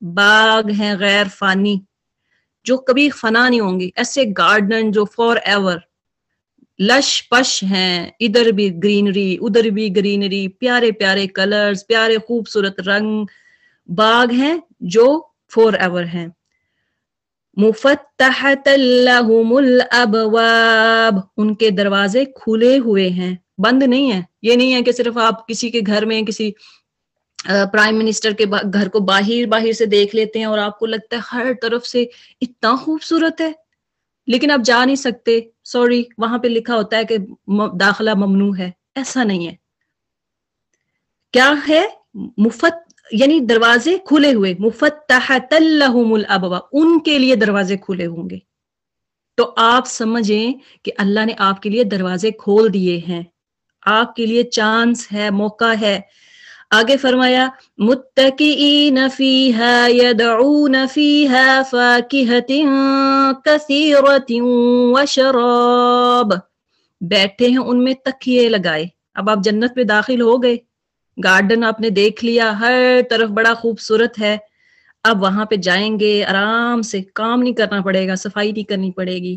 باغ ہیں غیر فانی جو کبھی فنا نہیں ہوں گے، ایسے گارڈن جو فار ایور لش پش ہیں، ادھر بھی گرینری ادھر بھی گرینری، پیارے پیارے کلرز، پیارے خوبصورت رنگ، باغ ہیں جو فار ایور ہیں. مفتحۃ لہم الابواب، ان کے دروازے کھلے ہوئے ہیں، بند نہیں ہیں. یہ نہیں ہے کہ صرف آپ کسی کے گھر میں کسی پرائم منسٹر کے گھر کو باہر سے دیکھ لیتے ہیں اور آپ کو لگتا ہے ہر طرف سے اتنا خوبصورت ہے، لیکن آپ جا نہیں سکتے، سوری وہاں پہ لکھا ہوتا ہے کہ داخلہ ممنوع ہے. ایسا نہیں ہے. کیا ہے؟ یعنی دروازے کھلے ہوئے، مفتحۃ لہم الابواب، ان کے لیے دروازے کھلے ہوں گے. تو آپ سمجھیں کہ اللہ نے آپ کے لیے دروازے کھول دیے ہیں، آپ کے لیے چانس ہے، موقع ہے. آگے فرمایا متکئین فیہا یدعون فیہا فاکہۃ کثیرۃ وشراب، بیٹھے ہیں ان میں تکیے لگائے. اب آپ جنت میں داخل ہو گئے، گارڈن آپ نے دیکھ لیا، ہر طرف بڑا خوبصورت ہے. اب وہاں پہ جائیں گے، آرام سے کام نہیں کرنا پڑے گا، صفائی نہیں کرنی پڑے گی،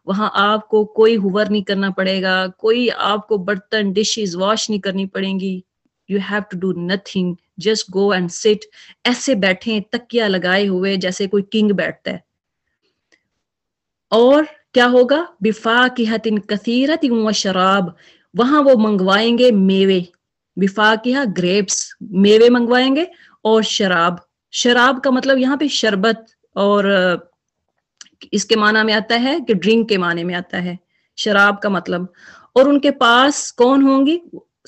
وہاں آپ کو کوئی ہوور نہیں کرنا پڑے گا، کوئی آپ کو برتن ڈشز واش نہیں کرنی پڑیں گی. You have to do nothing, just go and sit. ایسے بیٹھیں تکیا لگائے ہوئے جیسے کوئی کنگ بیٹھتا ہے. اور کیا ہوگا؟ بفاکہۃ کثیرۃ وشراب، وہاں وہ منگوائیں گے میوے، بفاکہہ گریپس، میوے منگوائیں گے، اور شراب. شراب کا مطلب یہاں پہ شربت، اور اس کے معنی میں آتا ہے کہ ڈرنک کے معنی میں آتا ہے شراب کا مطلب. اور ان کے پاس کون ہوں گی؟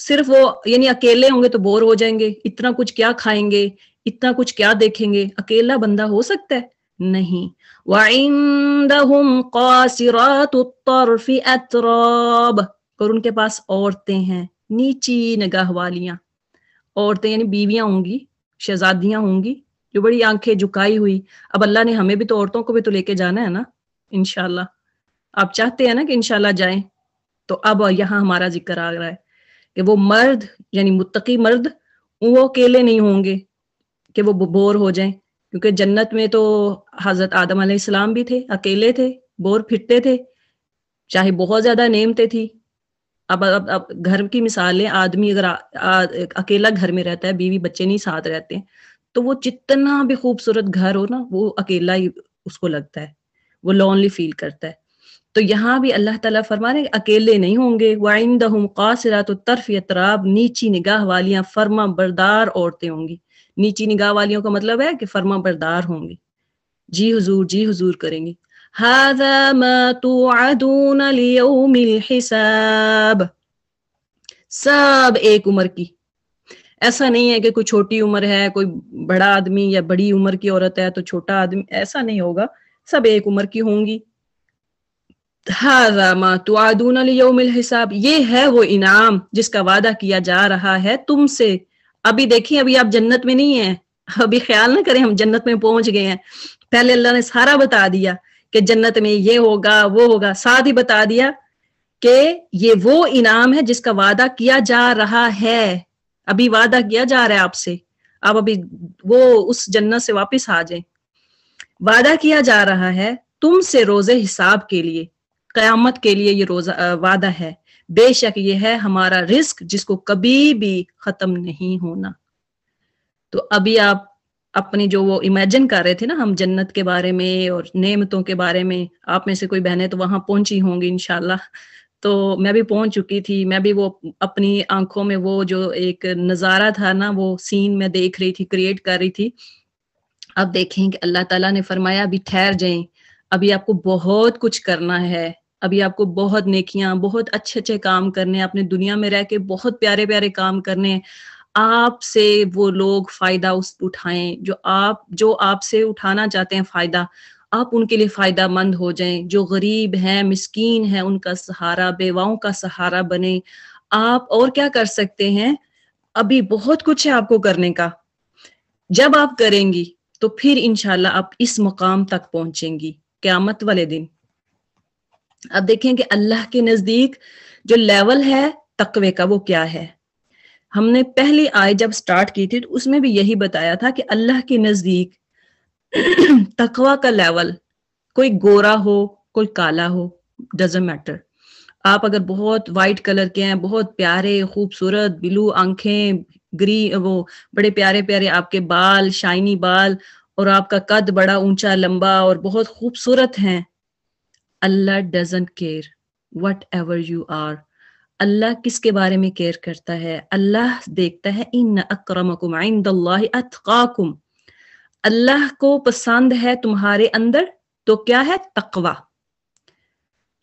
صرف وہ، یعنی اکیلے ہوں گے تو بور ہو جائیں گے، اتنا کچھ کیا کھائیں گے، اتنا کچھ کیا دیکھیں گے، اکیلا بندہ ہو سکتا ہے؟ نہیں. وَعِندَهُمْ قَاصِرَاتُ الطَّرْفِ أَتْرَابٌ، اور ان کے پاس عورتیں ہیں نیچی نگاہ والیاں. عورتیں یعنی بیویاں ہوں گی، شہزادیاں ہوں گی جو بڑی آنکھیں جھکائی ہوئی. اب اللہ نے ہمیں بھی تو عورتوں کو بھی تو لے کے جانا ہے نا انشاءاللہ. آپ چاہتے ہیں نا کہ انشاءاللہ جائیں، تو اب یہاں ہمارا ذکر آ رہا ہے کہ وہ مرد یعنی متقی مرد وہ اکیلے نہیں ہوں گے کہ وہ بور ہو جائیں، کیونکہ جنت میں تو حضرت آدم علیہ السلام بھی تھے، اکیلے تھے، بور پھرتے تھے، چاہے بہت زیادہ نعمتیں تھی. اب گھر کی مثال ہے، آدمی اگر اکیلا گھر میں رہتا ہے، بیوی بچے نہیں ساتھ رہتے ہیں، تو وہ جتنا بھی خوبصورت گھر ہو نا، وہ اکیلا ہی اس کو لگتا ہے، وہ لونلی فیل کرتا ہے. تو یہاں بھی اللہ تعالیٰ فرما رہے ہیں کہ اکیلے نہیں ہوں گے. وَعِندَهُمْ قَاصِرَاتُ الطَّرْفِ أَتْرَابٌ، نیچی نگاہ والیاں فرما بردار عورتیں ہوں گی. نیچی نگاہ والیوں کا مطلب ہے کہ فرما بردار ہوں گی، جی حضور کریں گی. هَذَا مَا تُوعَدُونَ لِيَوْمِ الْحِسَابِ، سب ایک عمر کی، ایسا نہیں ہے کہ کوئی چھوٹی عمر ہے، کوئی بڑا آدمی یا بڑی عمر کی عورت ہے تو چھوٹا آدمی، ایسا نہیں ہوگا، سب ایک عمر کی ہوں گی. ھذا ما توعدون لیوم الحساب، یہ ہے وہ انعام جس کا وعدہ کیا جا رہا ہے تم سے. ابھی دیکھیں، ابھی آپ جنت میں نہیں ہیں، ابھی خیال نہ کریں ہم جنت میں پہنچ گئے ہیں. پہلے اللہ نے سارا بتا دیا کہ جنت میں یہ ہوگا وہ ہوگا، ساتھ ہی بتا دیا کہ یہ وہ انعام ہے جس کا وعدہ کیا جا رہا ہے. ابھی وعدہ کیا جا رہا ہے آپ سے، آپ ابھی وہ اس جنت سے واپس آ جائیں. وعدہ کیا جا رہا ہے تم سے روز حساب کے لیے، قیامت کے لیے یہ روزہ وعدہ ہے. بے شک یہ ہے ہمارا رزق جس کو کبھی بھی ختم نہیں ہونا. تو ابھی آپ اپنی جو وہ امیجن کر رہے تھے نا ہم جنت کے بارے میں اور نعمتوں کے بارے میں، آپ میں سے کوئی بہنیں تو وہاں پہنچی ہوں گی انشاءاللہ. تو میں بھی پہنچ چکی تھی، میں بھی وہ اپنی آنکھوں میں وہ جو ایک نظارہ تھا نا، وہ سین میں دیکھ رہی تھی، کریٹ کر رہی تھی. اب دیکھیں کہ اللہ تعالیٰ نے فرمایا ابھی ٹھہر جائیں، ابھی آپ کو بہت کچھ کرنا ہے، ابھی آپ کو بہت نیکیاں، بہت اچھے اچھے کام کرنے ہیں، اپنے دنیا میں رہ کے بہت پیارے پیارے کام کرنے ہیں. آپ سے وہ لوگ فائدہ اٹھائیں جو آپ سے اٹھانا چاہتے ہیں فائدہ، آپ ان کے لیے فائدہ مند ہو جائیں. جو غریب ہیں، مسکین ہیں، ان کا سہارا، بیواؤں کا سہارا بنیں. آپ اور کیا کر سکتے ہیں؟ ابھی بہت کچھ ہے آپ کو کرنے کا. جب آپ کریں گی تو پھر انشاءاللہ آپ اس مقام تک پہنچیں گی قیامت والے دن. اب دیکھیں کہ اللہ کے نزدیک جو لیول ہے تقوی کا وہ کیا ہے. ہم نے پہلی آیت جب سٹارٹ کی تھی تو اس میں بھی یہی بتایا تھا کہ اللہ کے نزدیک تقوی کا لیول، کوئی گورا ہو کوئی کالا ہو، ڈزنٹ میٹر. آپ اگر بہت وائٹ کلر کے ہیں، بہت پیارے خوبصورت بلو آنکھیں، وہ بڑے پیارے پیارے آپ کے بال، شائنی بال، اور آپ کا قد بڑا اونچا لمبا اور بہت خوبصورت ہیں، Allah doesn't care whatever you are. Allah کس کے بارے میں کیئر کرتا ہے؟ اللہ دیکھتا ہے ان اکرمکم عند اللہ اتقاکم. اللہ کو پسند ہے تمہارے اندر تو کیا ہے؟ تقوی.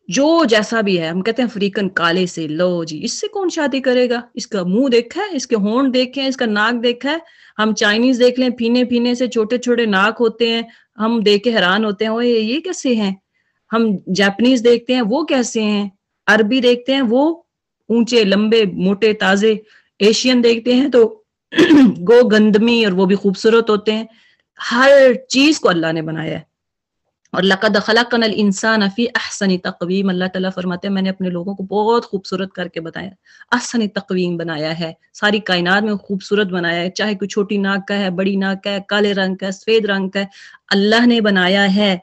جو جیسا بھی ہے، ہم کہتے ہیں افریقن کالے سے، لو جی اس سے کون شادی کرے گا، اس کا منہ دیکھا ہے، اس کے ہونٹ دیکھے ہیں، اس کا ناک دیکھا ہے. ہم چائنیز دیکھ لیں، پینے پینے سے چھوٹے چھوٹے ناک ہوتے ہیں، ہم دیکھ کے حیران ہوتے ہیں، اوے یہ کیسے ہیں. ہم جاپنیز دیکھتے ہیں وہ کیسے ہیں، عربی دیکھتے ہیں وہ اونچے لمبے موٹے تازے، ایشین دیکھتے ہیں تو گو گندمی اور وہ بھی خوبصورت ہوتے ہیں. ہر چیز کو اللہ نے بنایا ہے. اور لقد خلقنا الانسان فی احسن تقویم، اللہ تعالیٰ فرماتے ہیں میں نے اپنے لوگوں کو بہت خوبصورت کر کے بتایا، احسن تقویم بنایا ہے، ساری کائنات میں خوبصورت بنایا ہے. چاہے کوئی چھوٹی ناک کا ہے، بڑی ناک کا ہے، کالے رنگ کا ہے، سفید رنگ کا ہے، اللہ نے بنایا ہے.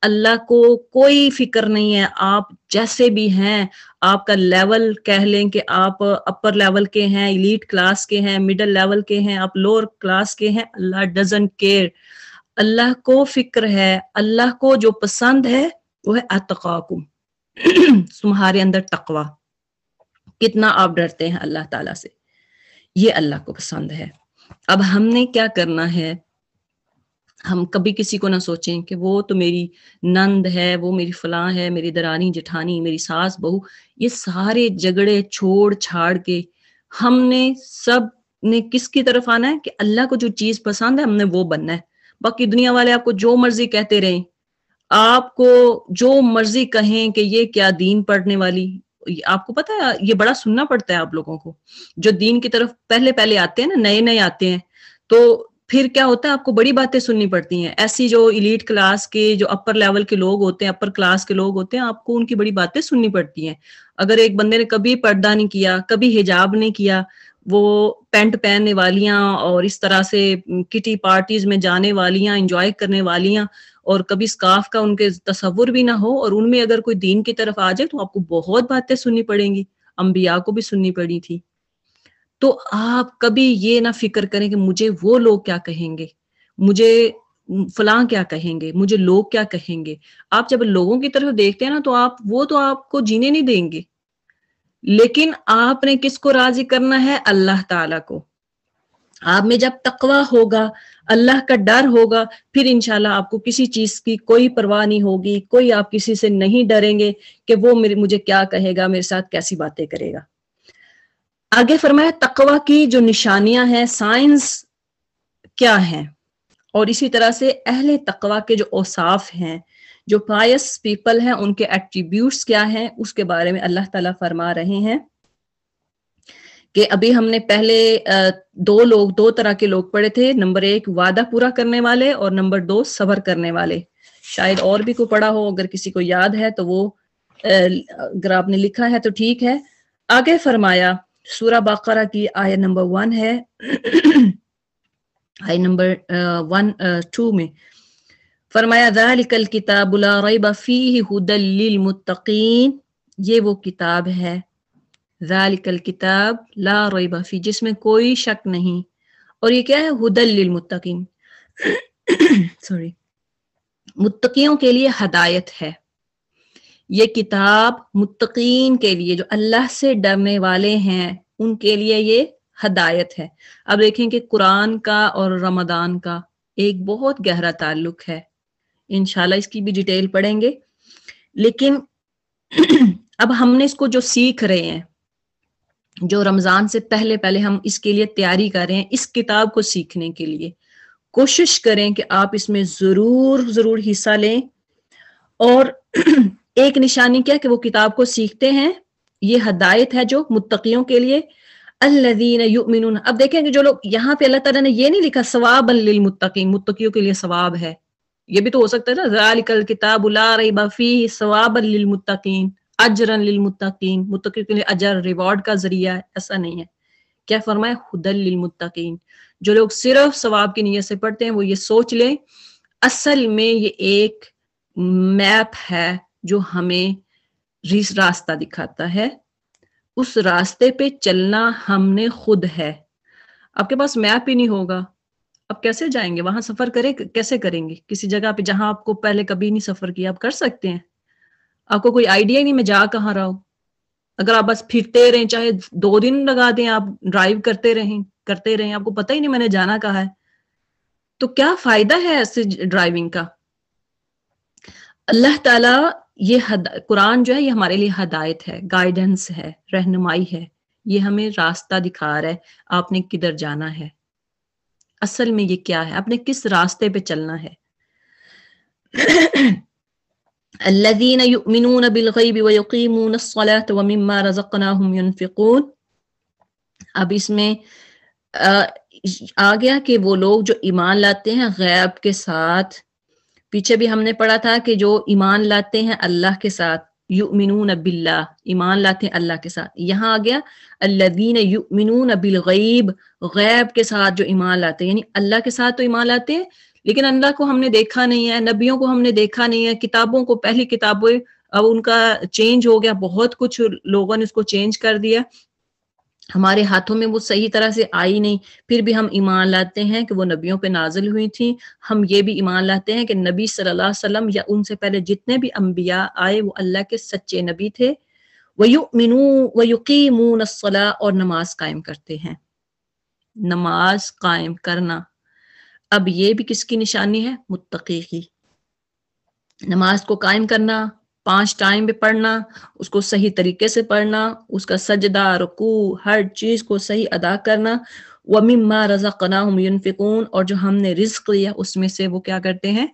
اللہ کو کوئی فکر نہیں ہے آپ جیسے بھی ہیں. آپ کا لیول کہہ لیں کہ آپ اپر لیول کے ہیں، ایلیٹ کلاس کے ہیں، مڈل لیول کے ہیں، آپ لوور کلاس کے ہیں، اللہ ڈزنٹ کیئر. اللہ کو فکر ہے، اللہ کو جو پسند ہے وہ ہے اتقاکم، تمہارے اندر تقوی، کتنا آپ ڈرتے ہیں اللہ تعالیٰ سے، یہ اللہ کو پسند ہے. اب ہم نے کیا کرنا ہے؟ ہم کبھی کسی کو نہ سوچیں کہ وہ تو میری نند ہے، وہ میری فلاں ہے، میری درانی جٹھانی، میری ساس بہو. یہ سارے جھگڑے چھوڑ چھاڑ کے ہم نے سب نے کس کی طرف آنا ہے کہ اللہ کو جو چیز پسند ہے ہم نے وہ بننا ہے. باقی دنیا والے آپ کو جو مرضی کہتے رہیں، آپ کو جو مرضی کہیں کہ یہ کیا دین پڑھنے والی. آپ کو پتا ہے یہ بڑا سننا پڑتا ہے آپ لوگوں کو، جو دین کی طرف پہلے آتے ہیں نا، نئے نئے آتے ہیں، تو پھر کیا ہوتا ہے آپ کو بڑی باتیں سننی پڑتی ہیں. ایسی جو ایلیٹ کلاس کے، جو اپر لیول کے لوگ ہوتے ہیں، اپر کلاس کے لوگ ہوتے ہیں، آپ کو ان کی بڑی باتیں سننی پڑتی ہیں. اگر ایک بندے نے کبھی پردہ نہیں کیا، کبھی حجاب نہیں کیا، وہ پینٹ پہننے والیاں اور اس طرح سے کٹی پارٹیز میں جانے والیاں، انجوائے کرنے والیاں، اور کبھی سکارف کا ان کے تصور بھی نہ ہو، اور ان میں اگر کوئی دین کی طرف آ جائے تو آپ کو بہت باتیں سننی پڑیں گی. انبیاء کو بھی سننی پڑی تھی. تو آپ کبھی یہ نہ فکر کریں کہ مجھے وہ لوگ کیا کہیں گے، مجھے فلاں کیا کہیں گے، مجھے لوگ کیا کہیں گے. آپ جب لوگوں کی طرف دیکھتے ہیں نا تو آپ کو جینے نہیں دیں گے. لیکن آپ نے کس کو راضی کرنا ہے؟ اللہ تعالیٰ کو. آپ میں جب تقوی ہوگا، اللہ کا ڈر ہوگا، پھر انشاءاللہ آپ کو کسی چیز کی کوئی پرواہ نہیں ہوگی. کوئی آپ کسی سے نہیں ڈریں گے کہ وہ مجھے کیا کہے گا، میرے ساتھ کیسی باتیں کرے گا. آگے فرمایا تقوی کی جو نشانیاں ہیں، سائنس کیا ہیں، اور اسی طرح سے اہل تقوی کے جو اوصاف ہیں، جو پائس پیپل ہیں، ان کے ایٹریبیوٹس کیا ہیں، اس کے بارے میں اللہ تعالیٰ فرما رہے ہیں کہ ابھی ہم نے پہلے دو طرح کے لوگ پڑھے تھے، نمبر 1 وعدہ پورا کرنے والے، اور نمبر 2 صبر کرنے والے. شاید اور بھی کوئی پڑھا ہو، اگر کسی کو یاد ہے تو وہ اگر آپ نے لکھا ہے تو ٹھیک ہے. آگے فرمایا سورہ بقرہ کی آیت نمبر 1 ہے، آیت نمبر 2 میں فرمایا ذالک الکتاب لا ریب فیہ ھدی للمتقین، یہ وہ کتاب ہے، ذالک الکتاب لا ریب فیہ، جس میں کوئی شک نہیں، اور یہ کیا ہے؟ ھدی للمتقین، سوری، متقیوں کے لیے ہدایت ہے. یہ کتاب متقین کے لیے، جو اللہ سے ڈرنے والے ہیں، ان کے لیے یہ ہدایت ہے. اب دیکھیں کہ قرآن کا اور رمضان کا ایک بہت گہرا تعلق ہے، انشاءاللہ اس کی بھی ڈیٹیل پڑھیں گے. لیکن اب ہم نے اس کو جو سیکھ رہے ہیں، جو رمضان سے پہلے ہم اس کے لیے تیاری کر رہے ہیں، اس کتاب کو سیکھنے کے لیے کوشش کریں کہ آپ اس میں ضرور حصہ لیں. اور ایک نشانی کیا کہ وہ کتاب کو سیکھتے ہیں، یہ ہدایت ہے جو متقیوں کے لیے. الذین یؤمنون، اب دیکھیں کہ جو لوگ یہاں پہ اللہ تعالیٰ نے یہ نہیں لکھا ثوابا للمتقین، متقیوں کے لیے ثواب ہے، یہ بھی تو ہو سکتا ہے نا، ذالک الکتاب لا ریب فیہ ثوابا للمتقین، اجرا للمتقین، متقیوں کے لیے اجر ریوارڈ کا ذریعہ ہے، ایسا نہیں ہے. کیا فرمایا؟ ھدی للمتقین. جو لوگ صرف ثواب کی نیت سے پڑھتے ہیں وہ یہ سوچ لیں اصل میں یہ ایک میپ ہے جو ہمیں راستہ دکھاتا ہے، اس راستے پہ چلنا ہم نے خود ہے. آپ کے پاس میپ ہی نہیں ہوگا، آپ کیسے جائیں گے وہاں؟ سفر کیسے کریں گے کسی جگہ پہ جہاں آپ کو پہلے کبھی نہیں سفر کیا؟ آپ کر سکتے ہیں؟ آپ کو کوئی آئیڈیا ہی نہیں میں جا کہاں رہا ہوں. اگر آپ بس پھرتے رہیں، چاہے 2 دن لگا دیں، آپ ڈرائیو کرتے رہیں، آپ کو پتہ ہی نہیں میں نے جانا کہاں ہے، تو کیا فائدہ ہے ایسے ڈرائیونگ کا؟ اللہ تعالیٰ یہ قرآن جو ہے یہ ہمارے لیے ہدایت ہے، گائیڈنس ہے، رہنمائی ہے، یہ ہمیں راستہ دکھا رہا ہے آپ نے کدھر جانا ہے، اصل میں یہ کیا ہے، آپ نے کس راستے پہ چلنا ہے. الذین یؤمنون بالغیب ویقیمون الصلاة ومما رزقناہم ینفقون. اب اس میں آ گیا کہ وہ لوگ جو ایمان لاتے ہیں غیب کے ساتھ، پیچھے بھی ہم نے پڑھا تھا کہ جو ایمان لاتے ہیں اللہ کے ساتھ، یؤمنون باللہ، ایمان لاتے ہیں اللہ کے ساتھ. یہاں آ گیا الذین یؤمنون بالغیب، غیب کے ساتھ جو ایمان لاتے ہیں، یعنی اللہ کے ساتھ تو ایمان لاتے ہیں لیکن اللہ کو ہم نے دیکھا نہیں ہے، نبیوں کو ہم نے دیکھا نہیں ہے، کتابوں کو، پہلی کتابیں اب ان کا چینج ہو گیا، بہت کچھ لوگوں نے اس کو چینج کر دیا، ہمارے ہاتھوں میں وہ صحیح طرح سے آئی نہیں، پھر بھی ہم ایمان لاتے ہیں کہ وہ نبیوں پہ نازل ہوئی تھیں. ہم یہ بھی ایمان لاتے ہیں کہ نبی صلی اللہ علیہ وسلم یا ان سے پہلے جتنے بھی انبیاء آئے وہ اللہ کے سچے نبی تھے. وَيُقِيمُونَ الصَّلَاةَ، اور نماز قائم کرتے ہیں. نماز قائم کرنا اب یہ بھی کس کی نشانی ہے؟ متقی کی. نماز کو قائم کرنا، 5 ٹائم پہ پڑھنا، اس کو صحیح طریقے سے پڑھنا، اس کا سجدہ، رکوع، ہر چیز کو صحیح ادا کرنا. وَمِمَّا رَزَقْنَاهُمْ يُنْفِقُونَ، اور جو ہم نے رزق دیا اس میں سے وہ کیا کرتے ہیں؟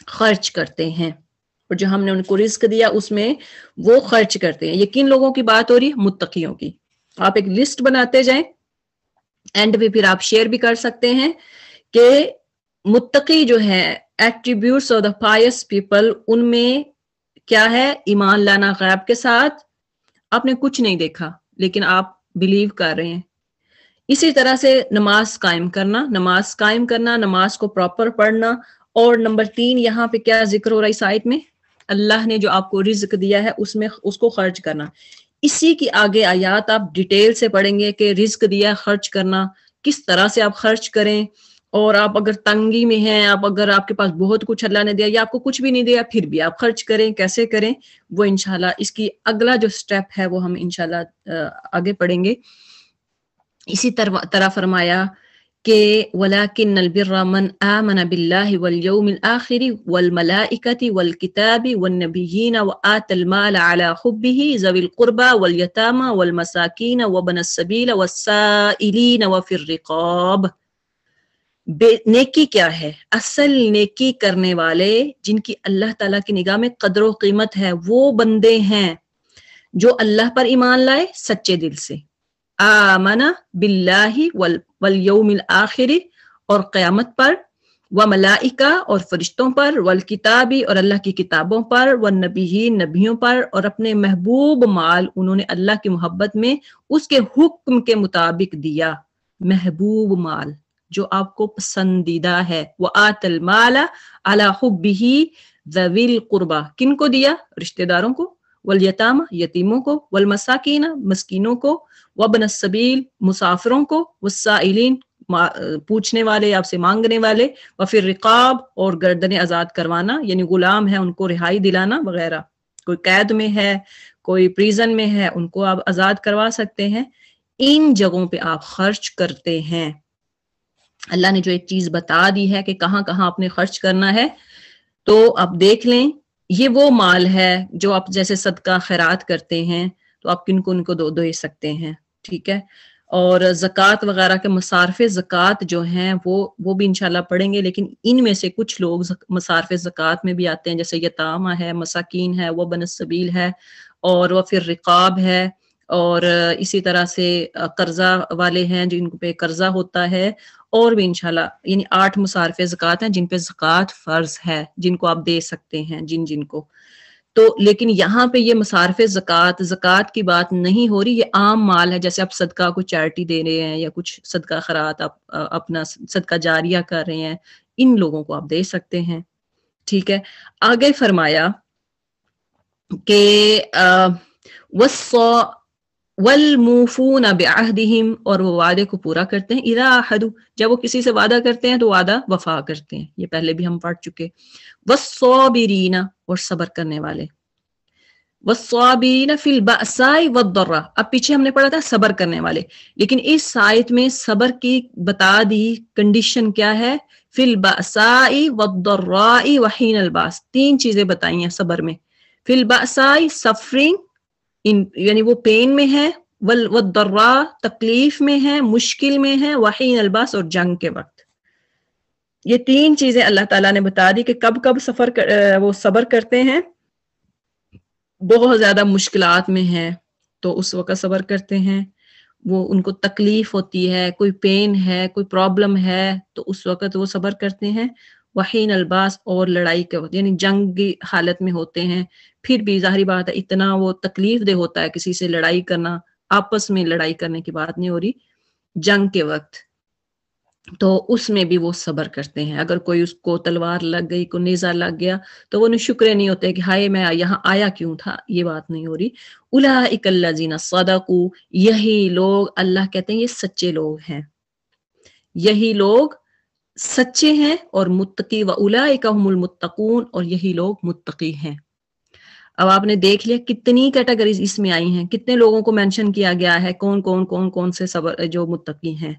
خرچ کرتے ہیں. اور جو ہم نے ان کو رزق دیا اس میں وہ خرچ کرتے ہیں. یقین لوگوں کی بات ہو رہی ہے، متقیوں کی. آپ ایک لسٹ بناتے جائیں، اینڈ پہ پھر آپ شیئر بھی کر سکتے ہیں کہ متقی جو ہے، attributes of the pious people, ان میں کیا ہے؟ ایمان لانا غیب کے ساتھ. آپ نے کچھ نہیں دیکھا لیکن آپ بلیو کر رہے ہیں. اسی طرح سے نماز قائم کرنا، نماز کو پراپر پڑھنا. اور نمبر 3 یہاں پہ کیا ذکر ہو رہا ہے اس آیت میں؟ اللہ نے جو آپ کو رزق دیا ہے اس میں اس کو خرچ کرنا. اسی کی آگے آیات آپ ڈیٹیل سے پڑھیں گے کہ رزق دیا خرچ کرنا، کس طرح سے آپ خرچ کریں. اور آپ اگر تنگی میں ہیں، اگر آپ کے پاس بہت کچھ اللہ نے دیا یا آپ کو کچھ بھی نہیں دیا پھر بھی آپ خرچ کریں، کیسے کریں، وہ انشاءاللہ اس کی اگلا جو سٹیپ ہے وہ ہم انشاءاللہ آگے پڑھیں گے. اسی طرح فرمایا کہ وَلَكِنَّ الْبِرَّ مَنْ آمَنَ بِاللَّهِ وَالْيَوْمِ الْآخِرِ وَالْمَلَائِكَةِ وَالْكِتَابِ وَالنَّبِيِّينَ وَآتَى الْمَالَ عَلَى حُبِّهِ ذَوِي الْقُرْبَى وَالْيَتَامَى وَالْمَسَاكِينَ وَابْنَ السَّبِيلِ وَالسَّائِلِينَ وَفِي الرِّقَابِ. نیکی کیا ہے؟ اصل نیکی کرنے والے جن کی اللہ تعالیٰ کی نگاہ میں قدر و قیمت ہے وہ بندے ہیں جو اللہ پر ایمان لائے سچے دل سے، آمنا باللہ والیوم الآخر اور قیامت پر، وملائکہ اور فرشتوں پر، والکتابی اور اللہ کی کتابوں پر، والنبیین نبیوں پر، اور اپنے محبوب مال انہوں نے اللہ کی محبت میں اس کے حکم کے مطابق دیا. محبوب مال جو آپ کو پسندیدہ ہے. وآت المال علی حبہ ذوی القربى کن کو دیا؟ رشتہ داروں کو، والیتامى یتیموں کو، والمساکین مسکینوں کو، وابن السبیل مسافروں کو، والسائلین پوچھنے والے آپ سے مانگنے والے، وفی الرقاب اور گردنیں آزاد کروانا یعنی غلام ہے ان کو رہائی دلانا وغیرہ. کوئی قید میں ہے، کوئی پریزن میں ہے، ان کو آپ آزاد کروا سکتے ہیں. ان جگہوں پہ آپ خرچ کرتے ہیں. اللہ نے جو ایک چیز بتا دی ہے کہ کہاں کہاں آپ نے خرچ کرنا ہے تو آپ دیکھ لیں. یہ وہ مال ہے جو آپ جیسے صدقہ خیرات کرتے ہیں تو آپ کن کو ان کو دے سکتے ہیں. ٹھیک ہے. اور زکوٰۃ وغیرہ کے مصارف زکوٰۃ جو ہیں وہ بھی انشاءاللہ پڑھیں گے، لیکن ان میں سے کچھ لوگ مصارف زکوٰۃ میں بھی آتے ہیں، جیسے یتامہ ہے، مساکین ہے، وابن السبیل ہے، اور وفی الرقاب ہے، اور اسی طرح سے قرضہ والے ہیں جن پہ قرضہ ہوتا ہے. اور بھی انشاءاللہ یعنی 8 مصارف زکوٰۃ ہیں جن پہ زکوٰۃ فرض ہے، جن کو آپ دے سکتے ہیں جن کو. تو لیکن یہاں پہ یہ مصارف زکوٰۃ کی بات نہیں ہو رہی، یہ عام مال ہے. جیسے آپ صدقہ کو چیریٹی دے رہے ہیں یا کچھ صدقہ خیرات آپ اپنا صدقہ جاریہ کر رہے ہیں، ان لوگوں کو آپ دے سکتے ہیں. ٹھیک ہے. آگے فرمایا کہ والموفون بعہدہم اور وہ وعدے کو پورا کرتے ہیں، اذا عاہدوا جب وہ کسی سے وعدہ کرتے ہیں تو وعدہ وفا کرتے ہیں. یہ پہلے بھی ہم پڑھ چکے. والصابرین اور صبر کرنے والے. والصابرین فی البأساء والضراء اب پیچھے ہم نے پڑھا تھا صبر کرنے والے، لیکن اس آیت میں صبر کی بتا دی کنڈیشن کیا ہے. فی البأساء والضراء وحین الباس 3 چیزیں بتائی ہیں صبر میں. فی البأساء سفرنگ یعنی وہ پین میں ہے، والضراء تکلیف میں ہے، مشکل میں ہے، وحین الباس اور جنگ کے وقت. یہ 3 چیزیں اللہ تعالیٰ نے بتا دی کہ کب کب وہ صبر کرتے ہیں. بہت زیادہ مشکلات میں ہیں تو اس وقت صبر کرتے ہیں. وہ ان کو تکلیف ہوتی ہے، کوئی پین ہے، کوئی پرابلم ہے تو اس وقت وہ صبر کرتے ہیں. وحین الباس اور لڑائی کے وقت یعنی جنگی حالت میں ہوتے ہیں. پھر بھی ظاہری بات ہے اتنا وہ تکلیف دہ ہوتا ہے کسی سے لڑائی کرنا، آپس میں لڑائی کرنے کی بات نہیں ہو رہی، جنگ کے وقت تو اس میں بھی وہ صبر کرتے ہیں. اگر کوئی اس کو تلوار لگ گئی، کوئی نیزہ لگ گیا تو وہ شکر نہیں ہوتے کہ ہائے میں یہاں آیا کیوں تھا، یہ بات نہیں ہو رہی. اولئک الذین صدقوا یہی لوگ اللہ کہتے ہیں یہ سچے لوگ ہیں، یہی لوگ سچے ہیں اور متقی. واولئک هم المتقون اور یہی لوگ متقی ہیں. اب آپ نے دیکھ لیا کتنی کیٹیگریز اس میں آئی ہیں، کتنے لوگوں کو مینشن کیا گیا ہے کون سے صبر جو متقی ہیں.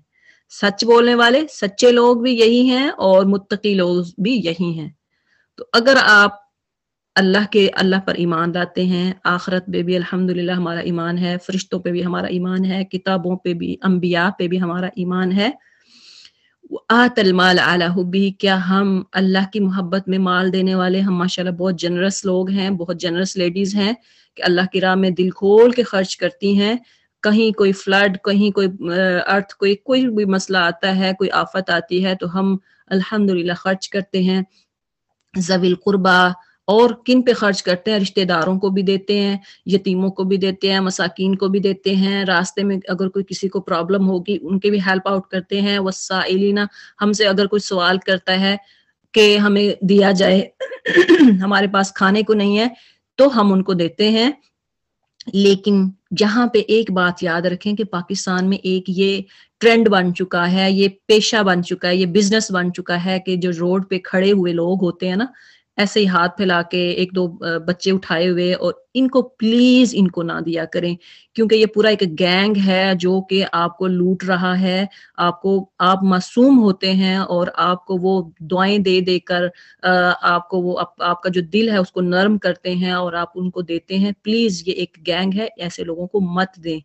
سچ بولنے والے سچے لوگ بھی یہی ہیں اور متقی لوگ بھی یہی ہیں. تو اگر آپ اللہ پر ایمان لاتے ہیں، آخرت پہ بھی الحمدللہ ہمارا ایمان ہے، فرشتوں پہ بھی ہمارا ایمان ہے، کتابوں پہ بھی، انبیاء پہ بھی ہمارا ایمان ہے. آت المال علی حبہ کیا ہم اللہ کی محبت میں مال دینے والے، ہم ماشاءاللہ بہت جنرس لوگ ہیں، بہت جنرس لیڈیز ہیں کہ اللہ کی راہ میں دل کھول کے خرچ کرتی ہیں. کہیں کوئی فلڈ، کہیں کوئی ارتھ کوئی بھی مسئلہ آتا ہے، کوئی آفت آتی ہے تو ہم الحمدللہ خرچ کرتے ہیں. ذوی القربہ اور کن پہ خرچ کرتے ہیں؟ رشتہ داروں کو بھی دیتے ہیں، یتیموں کو بھی دیتے ہیں، مساکین کو بھی دیتے ہیں. راستے میں اگر کوئی کسی کو پرابلم ہوگی ان کے بھی ہیلپ آؤٹ کرتے ہیں. والسائلین ہم سے اگر کوئی سوال کرتا ہے کہ ہمیں دیا جائے ہمارے پاس کھانے کو نہیں ہے تو ہم ان کو دیتے ہیں. لیکن جہاں پہ ایک بات یاد رکھیں کہ پاکستان میں ایک یہ ٹرینڈ بن چکا ہے، یہ پیشہ بن چکا ہے، یہ بزنس بن چکا ہے کہ جو روڈ پہ کھڑے ہوئے لوگ ہوتے ہیں نا، ایسے ہی ہاتھ پھیلا کے ایک دو بچے اٹھائے ہوئے، اور ان کو پلیز ان کو نہ دیا کریں، کیونکہ یہ پورا ایک گینگ ہے جو کہ آپ کو لوٹ رہا ہے، آپ معصوم ہوتے ہیں، اور آپ کو وہ دعائیں دے دے کر آپ کو وہ آپ کا جو دل ہے اس کو نرم کرتے ہیں اور آپ ان کو دیتے ہیں۔ پلیز یہ ایک گینگ ہے، ایسے لوگوں کو مت دیں۔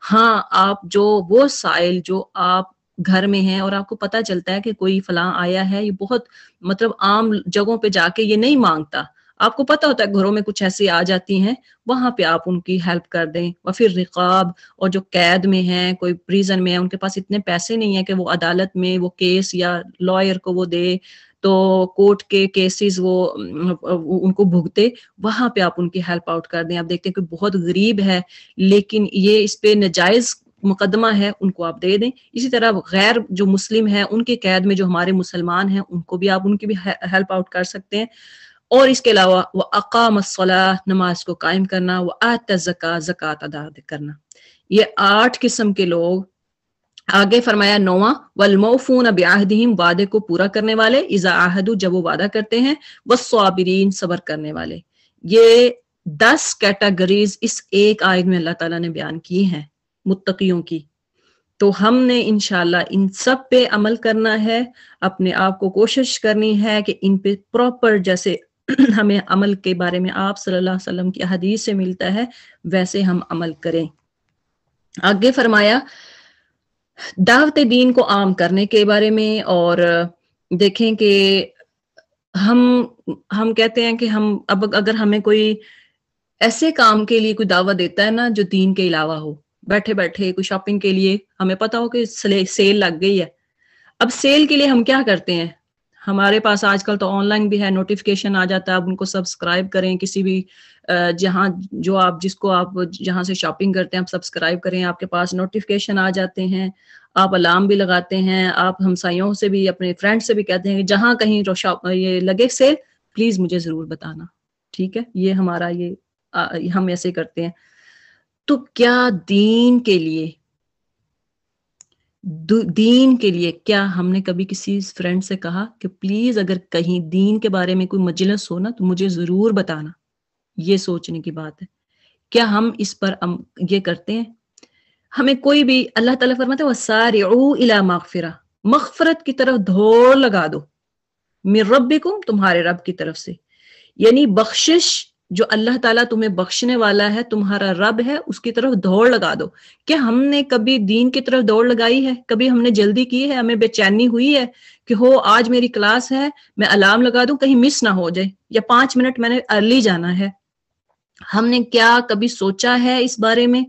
ہاں، آپ جو وہ سائل جو آپ گھر میں ہیں اور آپ کو پتا چلتا ہے کہ کوئی فلاں آیا ہے، یہ بہت مطلب عام جگہوں پہ جا کے یہ نہیں مانگتا، آپ کو پتا ہوتا ہے گھروں میں کچھ ایسی آ جاتی ہیں، وہاں پہ آپ ان کی ہیلپ کر دیں۔ اور پھر رقاب اور جو قید میں ہیں، کوئی پریزن میں ہے، ان کے پاس اتنے پیسے نہیں ہیں کہ وہ عدالت میں وہ کیس یا لائر کو وہ دے تو کورٹ کے کیسز وہ ان کو بھگتے، وہاں پہ آپ ان کی ہیلپ آؤٹ کر دیں۔ آپ دیکھتے ہیں کہ بہت غریب ہے لیکن یہ اس پہ نجائز مقدمہ ہے، ان کو آپ دے دیں۔ اسی طرح غیر جو مسلم ہیں، ان کے قید میں جو ہمارے مسلمان ہیں، ان کو بھی آپ ان کی بھی ہیلپ آؤٹ کر سکتے ہیں۔ اور اس کے علاوہ وہ اقام الصلاۃ، نماز کو قائم کرنا، وہ آت الزکاۃ، زکوٰۃ ادا کرنا۔ یہ 8 قسم کے لوگ۔ آگے فرمایا 9واں والموفون بعہدہم، وعدے کو پورا کرنے والے، اذا عاہدوا، جب وہ وعدہ کرتے ہیں، والصابرین، صبر کرنے والے۔ یہ 10 کیٹیگریز اس ایک آیت میں اللہ تعالیٰ نے بیان کی ہیں متقیوں کی۔ تو ہم نے انشاءاللہ ان سب پہ عمل کرنا ہے، اپنے آپ کو کوشش کرنی ہے کہ ان پہ پراپر، جیسے ہمیں عمل کے بارے میں آپ صلی اللہ علیہ وسلم کی حدیث سے ملتا ہے ویسے ہم عمل کریں۔ آگے فرمایا دعوت دین کو عام کرنے کے بارے میں، اور دیکھیں کہ ہم کہتے ہیں کہ ہم اب اگر ہمیں کوئی ایسے کام کے لیے کوئی دعوت دیتا ہے نا جو دین کے علاوہ ہو، بیٹھے بیٹھے کوئی شاپنگ کے لیے، ہمیں پتا ہو کہ سیل لگ گئی ہے، اب سیل کے لیے ہم کیا کرتے ہیں؟ ہمارے پاس آج کل تو آن لائن بھی ہے، نوٹیفیکیشن آ جاتا ہے، آپ ان کو سبسکرائب کریں، کسی بھی جس کو آپ جہاں سے شاپنگ کرتے ہیں آپ سبسکرائب کریں، آپ کے پاس نوٹیفیکیشن آ جاتے ہیں، آپ الارم بھی لگاتے ہیں، آپ ہمسائیوں سے بھی، اپنے فرینڈ سے بھی کہتے ہیں کہ جہاں کہیں یہ لگے سیل پلیز مجھے ضرور بتانا، ٹھیک ہے؟ یہ ہمارا ہم ایسے کرتے ہیں۔ تو کیا دین کے لیے کیا ہم نے کبھی کسی فرینڈ سے کہا کہ پلیز اگر کہیں دین کے بارے میں کوئی مجلس ہو نا تو مجھے ضرور بتانا؟ یہ سوچنے کی بات ہے، کیا ہم اس پر یہ کرتے ہیں؟ ہمیں کوئی بھی، اللہ تعالیٰ فرماتے ہیں وَسَارِعُوا إِلَىٰ مَغْفِرَةٍ، مغفرت کی طرف دوڑ لگا دو، مِن رَبِّكُمْ، تمہارے رب کی طرف سے، یعنی بخشش جو اللہ تعالیٰ تمہیں بخشنے والا ہے، تمہارا رب ہے، اس کی طرف دوڑ لگا دو۔ کیا ہم نے کبھی دین کی طرف دوڑ لگائی ہے؟ کبھی ہم نے جلدی کی ہے؟ ہمیں بے چینی ہوئی ہے کہ آج میری کلاس ہے، میں الارم لگا دوں کہیں مس نہ ہو جائے، یا 5 منٹ میں نے ارلی جانا ہے؟ ہم نے کیا کبھی سوچا ہے اس بارے میں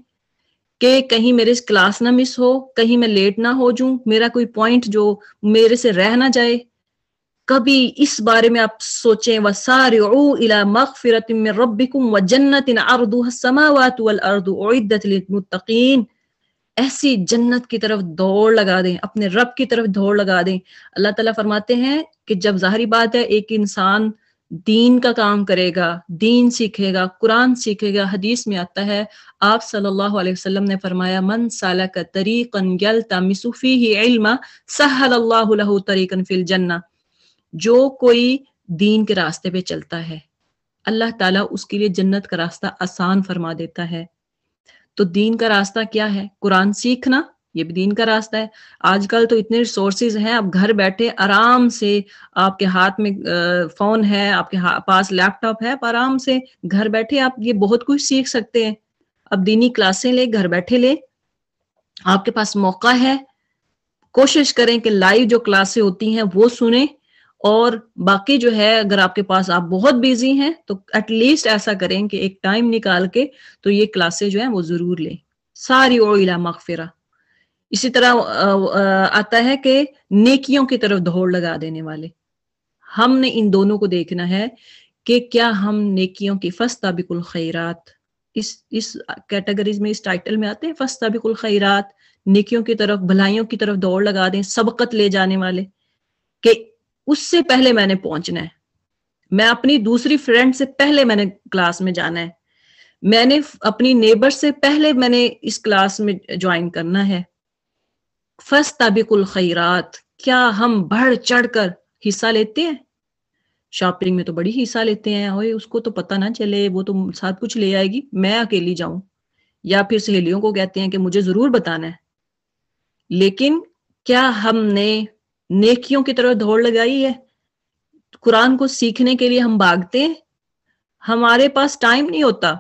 کہ کہیں میرے کلاس نہ مس ہو، کہیں میں لیٹ نہ ہو جوں، میرا کوئی پوائنٹ جو میرے سے رہ نہ جائے؟ کبھی اس بارے میں آپ سوچیں وَسَارِعُوا إِلَىٰ مَغْفِرَةٍ مِّن رَبِّكُمْ وَجَنَّةٍ عَرْضُهَا السَّمَاوَاتُ وَالْأَرْضُ أُعِدَّتْ لِلْمُتَّقِينَ، ایسی جنت کی طرف دوڑ لگا دیں، اپنے رب کی طرف دوڑ لگا دیں۔ اللہ تعالیٰ فرماتے ہیں کہ جب ظاہری بات ہے ایک انسان دین کا کام کرے گا، دین سیکھے گا، قرآن سیکھے گا، حدیث میں آتا ہے، آپ صلی اللہ علیہ وسلم نے فرمایا من سلک طریقا یلتمس فیہ علما سہل اللہ لہ طریقا فی الجنہ، جو کوئی دین کے راستے پہ چلتا ہے اللہ تعالیٰ اس کے لیے جنت کا راستہ آسان فرما دیتا ہے۔ تو دین کا راستہ کیا ہے؟ قرآن سیکھنا، یہ بھی دین کا راستہ ہے۔ آج کل تو اتنے ریسورسز ہیں، آپ گھر بیٹھے آرام سے، آپ کے ہاتھ میں فون ہے، آپ کے پاس لیپ ٹاپ ہے، آپ آرام سے گھر بیٹھے آپ یہ بہت کچھ سیکھ سکتے ہیں۔ اب دینی کلاسیں لے، گھر بیٹھے لے، آپ کے پاس موقع ہے، کوشش کریں کہ لائیو جو کلاسیں ہوتی ہیں وہ سنیں، اور باقی جو ہے اگر آپ کے پاس آپ بہت بیزی ہیں تو ایٹ لیسٹ ایسا کریں کہ ایک ٹائم نکال کے تو یہ کلاسیں جو ہیں وہ ضرور لیں۔ ساریعوا الی مغفرہ۔ اسی طرح آتا ہے کہ نیکیوں کی طرف دوڑ لگا دینے والے، ہم نے ان دونوں کو دیکھنا ہے کہ کیا ہم نیکیوں کی فاستبقوا الخیرات، اس کیٹیگریز میں، اس ٹائٹل میں آتے ہیں فاستبقوا الخیرات، نیکیوں کی طرف، بھلائیوں کی طرف دوڑ لگا دیں، سبقت لے جانے والے، کہ اس سے پہلے میں نے پہنچنا ہے، میں اپنی دوسری فرینڈ سے پہلے میں نے کلاس میں جانا ہے، میں نے اپنی نیبر سے پہلے میں نے اس کلاس میں جوائن کرنا ہے۔ فاستبقوا الخیرات، کیا ہم بڑھ چڑھ کر حصہ لیتے ہیں؟ شاپنگ میں تو بڑی حصہ لیتے ہیں، اوے اس کو تو پتہ نہ چلے، وہ تو ساتھ کچھ لے آئے گی، میں اکیلی جاؤں، یا پھر سہیلیوں کو کہتے ہیں کہ مجھے ضرور بتانا ہے. لیکن کیا ہم نے نیکیوں کی طرف دوڑ لگائی ہے؟ قرآن کو سیکھنے کے لیے ہم بھاگتے ہیں، ہمارے پاس ٹائم نہیں ہوتا.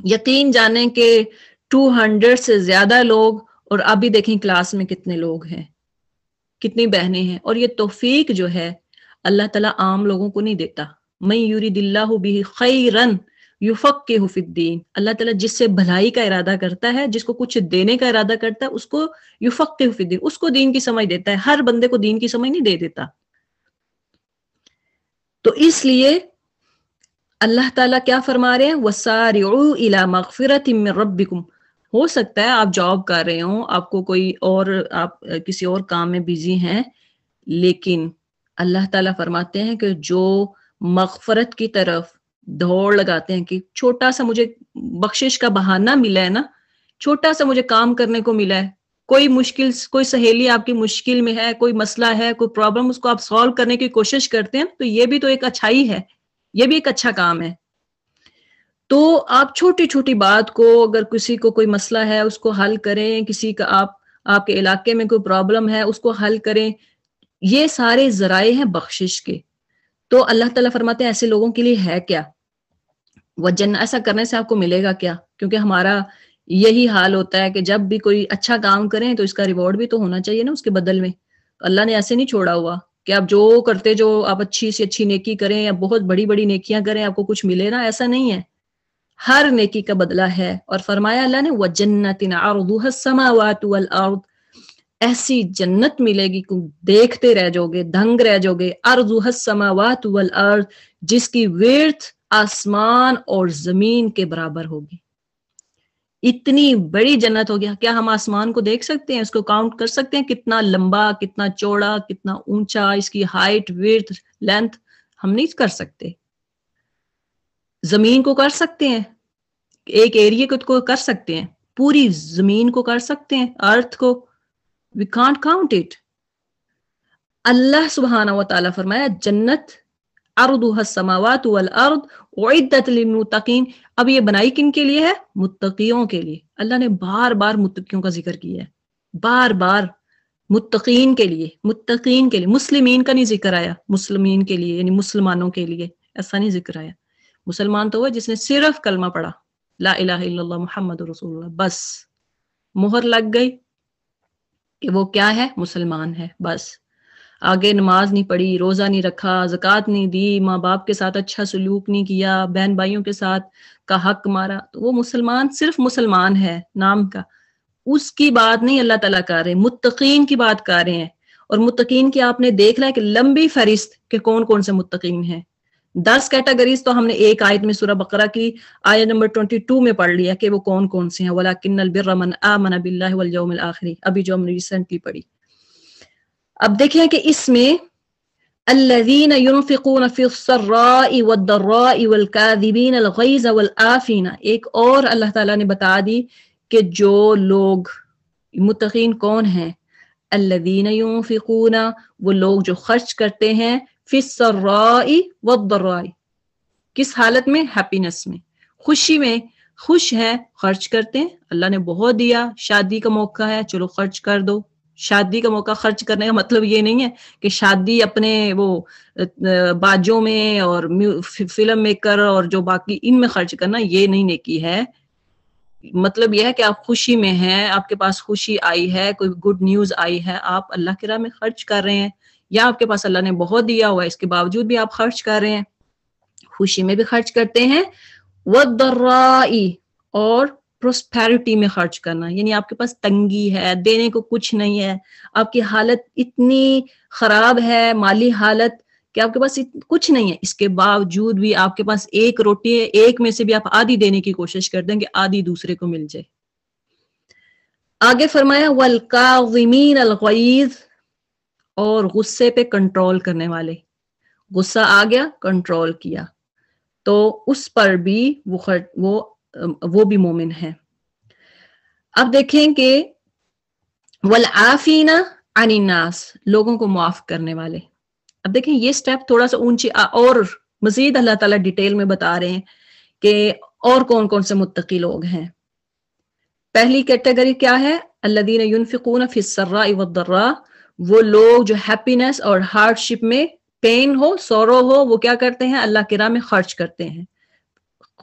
یقین جانیں کہ 200 سے زیادہ لوگ، اور ابھی دیکھیں کلاس میں کتنے لوگ ہیں، کتنی بہنیں ہیں، اور یہ توفیق جو ہے اللہ تعالیٰ عام لوگوں کو نہیں دیتا. من یرید اللہ بہ خیرا یفقہہ فی الدین، اللہ تعالیٰ جس سے بھلائی کا ارادہ کرتا ہے، جس کو کچھ دینے کا ارادہ کرتا ہے، اس کو یفقہہ فی الدین، اس کو دین کی سمجھ دیتا ہے. ہر بندے کو دین کی سمجھ نہیں دے دیتا. تو اس لیے اللہ تعالیٰ کیا فرما رہے ہیں؟ وَسَارِعُوا إِلَى مَغْفِرَةٍ مِّن رَبِّكُمْ. ہو سکتا ہے آپ جاب کر رہے ہوں، آپ کو کوئی اور، آپ کسی اور کام میں بیزی ہیں، لیکن اللہ تعالیٰ فرماتے ہیں کہ جو مغفرت کی طرف دوڑ لگاتے ہیں کہ چھوٹا سا مجھے بخشش کا بہانہ ملا ہے نا، چھوٹا سا مجھے کام کرنے کو ملا ہے، کوئی مشکل، کوئی سہیلی آپ کی مشکل میں ہے، کوئی مسئلہ ہے، کوئی پرابلم، اس کو آپ سالو کرنے کی کوشش کرتے ہیں، تو یہ بھی تو ایک اچھائی ہے، یہ بھی ایک اچھا کام ہے. تو آپ چھوٹی چھوٹی بات کو، اگر کسی کو کوئی مسئلہ ہے اس کو حل کریں، کسی کا آپ کے علاقے میں کوئی پرابلم ہے اس کو حل کریں، یہ سارے ذرائع ہیں بخشش کے. تو اللہ تعالیٰ فرماتے ہیں ایسے لوگوں کے لیے ہے کیا ایسا کرنے سے آپ کو ملے گا کیا؟ کیونکہ ہمارا یہی حال ہوتا ہے کہ جب بھی کوئی اچھا کام کریں تو اس کا ریوارڈ بھی تو ہونا چاہیے نا اس کے بدل میں. اللہ نے ایسے نہیں چھوڑا ہوا کہ آپ جو کرتے، جو آپ اچھی سے اچھی نیکی کریں یا بہت بڑی بڑی نیکیاں کریں آپ کو کچھ ملے نا، ایسا نہیں ہے. ہر نیکی کا بدلہ ہے. اور فرمایا اللہ نے وَجَنَّةٍ عَرْضُهَا السَّمَاوَاتُ وَالْأَرْضُ، ایسی جنت ملے گی کہ دیکھتے رہ جاؤ گے، دنگ رہ جاؤ گے. عَرْضُهَا السَّمَاوَاتُ وَالْأَرْضُ، جس کی ویڈتھ آسمان اور زمین کے برابر ہوگی. اتنی بڑی جنت ہو گیا. کیا ہم آسمان کو دیکھ سکتے ہیں؟ اس کو کاؤنٹ کر سکتے ہیں کتنا لمبا، کتنا چوڑا، کتنا اونچا، اس کی ہائٹ، ویڈتھ، لینتھ؟ ہم نہیں کر سکتے. زمین کو کر سکتے ہیں، ایک ایریے کو کر سکتے ہیں، پوری زمین کو کر سکتے ہیں، ارتھ کو. we can't count it. اللہ سبحانہ و تعالیٰ فرمایا جنت عرضها السماوات والارض اعدت للمتقین. اب یہ بنائی کن کے لیے ہے؟ متقیوں کے لیے. اللہ نے بار بار متقیوں کا ذکر کیا ہے، بار بار متقین کے لیے، متقین کے لیے. مسلمین کا نہیں ذکر آیا، مسلمین کے لیے یعنی مسلمانوں کے لیے ایسا نہیں ذکر آیا. مسلمان تو وہ جس نے صرف کلمہ پڑھا، لا الہ الا اللہ محمد رسول اللہ، بس مہر لگ گئی کہ وہ کیا ہے؟ مسلمان ہے. بس آگے نماز نہیں پڑھی، روزہ نہیں رکھا، زکوٰۃ نہیں دی، ماں باپ کے ساتھ اچھا سلوک نہیں کیا، بہن بھائیوں کے ساتھ کا حق مارا، تو وہ مسلمان صرف مسلمان ہے نام کا. اس کی بات نہیں اللہ تعالیٰ کر رہے، متقین کی بات کر رہے ہیں. اور متقین کی آپ نے دیکھ لیا کہ لمبی فہرست کہ کون کون سے متقین ہیں. 10 کیٹیگریز تو ہم نے ایک آیت میں سورہ بقرہ کی آیت نمبر 22 میں پڑھ لیا کہ وہ کون کون سے ہیں. وَلَكِنَّ الْبِرَّ مَنْ آمَنَ بِاللَّهِ وَالْيَوْمِ الْآخِرِ، ابھی جو ہم نے ریسنٹلی پڑھی. اب دیکھیں کہ اس میں الَّذِينَ يُنْفِقُونَ فِي السَّرَّاءِ وَالضَّرَّاءِ وَالْكَاذِبِينَ الْغَيْظَ وَالْعَافِينَ. ایک اور اللہ تعالیٰ نے بتا دی کہ جو لوگ متقین کون ہیں. الَّذِينَ يُنْفِقُونَ، وہ لوگ جو خرچ کرتے ہیں، فِي السَّرَّاءِ وَالضَّرَّاءِ، کس حالت میں؟ ہیپینس میں، خوشی میں. خوش ہیں خرچ کرتے ہیں، اللہ نے بہت دیا، شادی کا موقع ہے چلو خرچ کر دو. شادی کا موقع خرچ کرنے کا مطلب یہ نہیں ہے کہ شادی اپنے وہ باجوں میں اور فلم میکر اور جو باقی ان میں خرچ کرنا، یہ نہیں نیکی ہے. مطلب یہ ہے کہ آپ خوشی میں ہیں، آپ کے پاس خوشی آئی ہے، کوئی گڈ نیوز آئی ہے، آپ اللہ کی راہ میں خرچ کر رہے ہیں، یا آپ کے پاس اللہ نے بہت دیا ہوا ہے اس کے باوجود بھی آپ خرچ کر رہے ہیں، خوشی میں بھی خرچ کرتے ہیں. وَالضَّرَّاءِ، اور پروسپیرٹی میں خرچ کرنا، یعنی آپ کے پاس تنگی ہے، دینے کو کچھ نہیں ہے، آپ کی حالت اتنی خراب ہے، مالی حالت، کہ آپ کے پاس کچھ نہیں ہے، اس کے باوجود بھی آپ کے پاس ایک روٹی ہے، ایک میں سے بھی آپ آدھی دینے کی کوشش کر دیں کہ آدھی دوسرے کو مل جائے. آگے فرمایا وَالْكَاظِمِينَ الْغَيْظَ، اور غصے پہ کنٹرول کرنے والے. غصہ آ گیا، کنٹرول کیا، تو اس پر بھی وہ بھی مومن ہے. اب دیکھیں کہ وَالْعَافِينَ عَنِ النَّاسِ، لوگوں کو معاف کرنے والے. اب دیکھیں یہ سٹیپ تھوڑا سا اونچی اور مزید اللہ تعالیٰ ڈیٹیل میں بتا رہے ہیں کہ اور کون کون سے متقی لوگ ہیں. پہلی کیٹیگری کیا ہے؟ الذین ينفقون فی السراء والضراء، وہ لوگ جو ہیپینس اور ہارڈ شپ میں، پین ہو، سورو ہو، وہ کیا کرتے ہیں؟ اللہ کی راہ میں خرچ کرتے ہیں.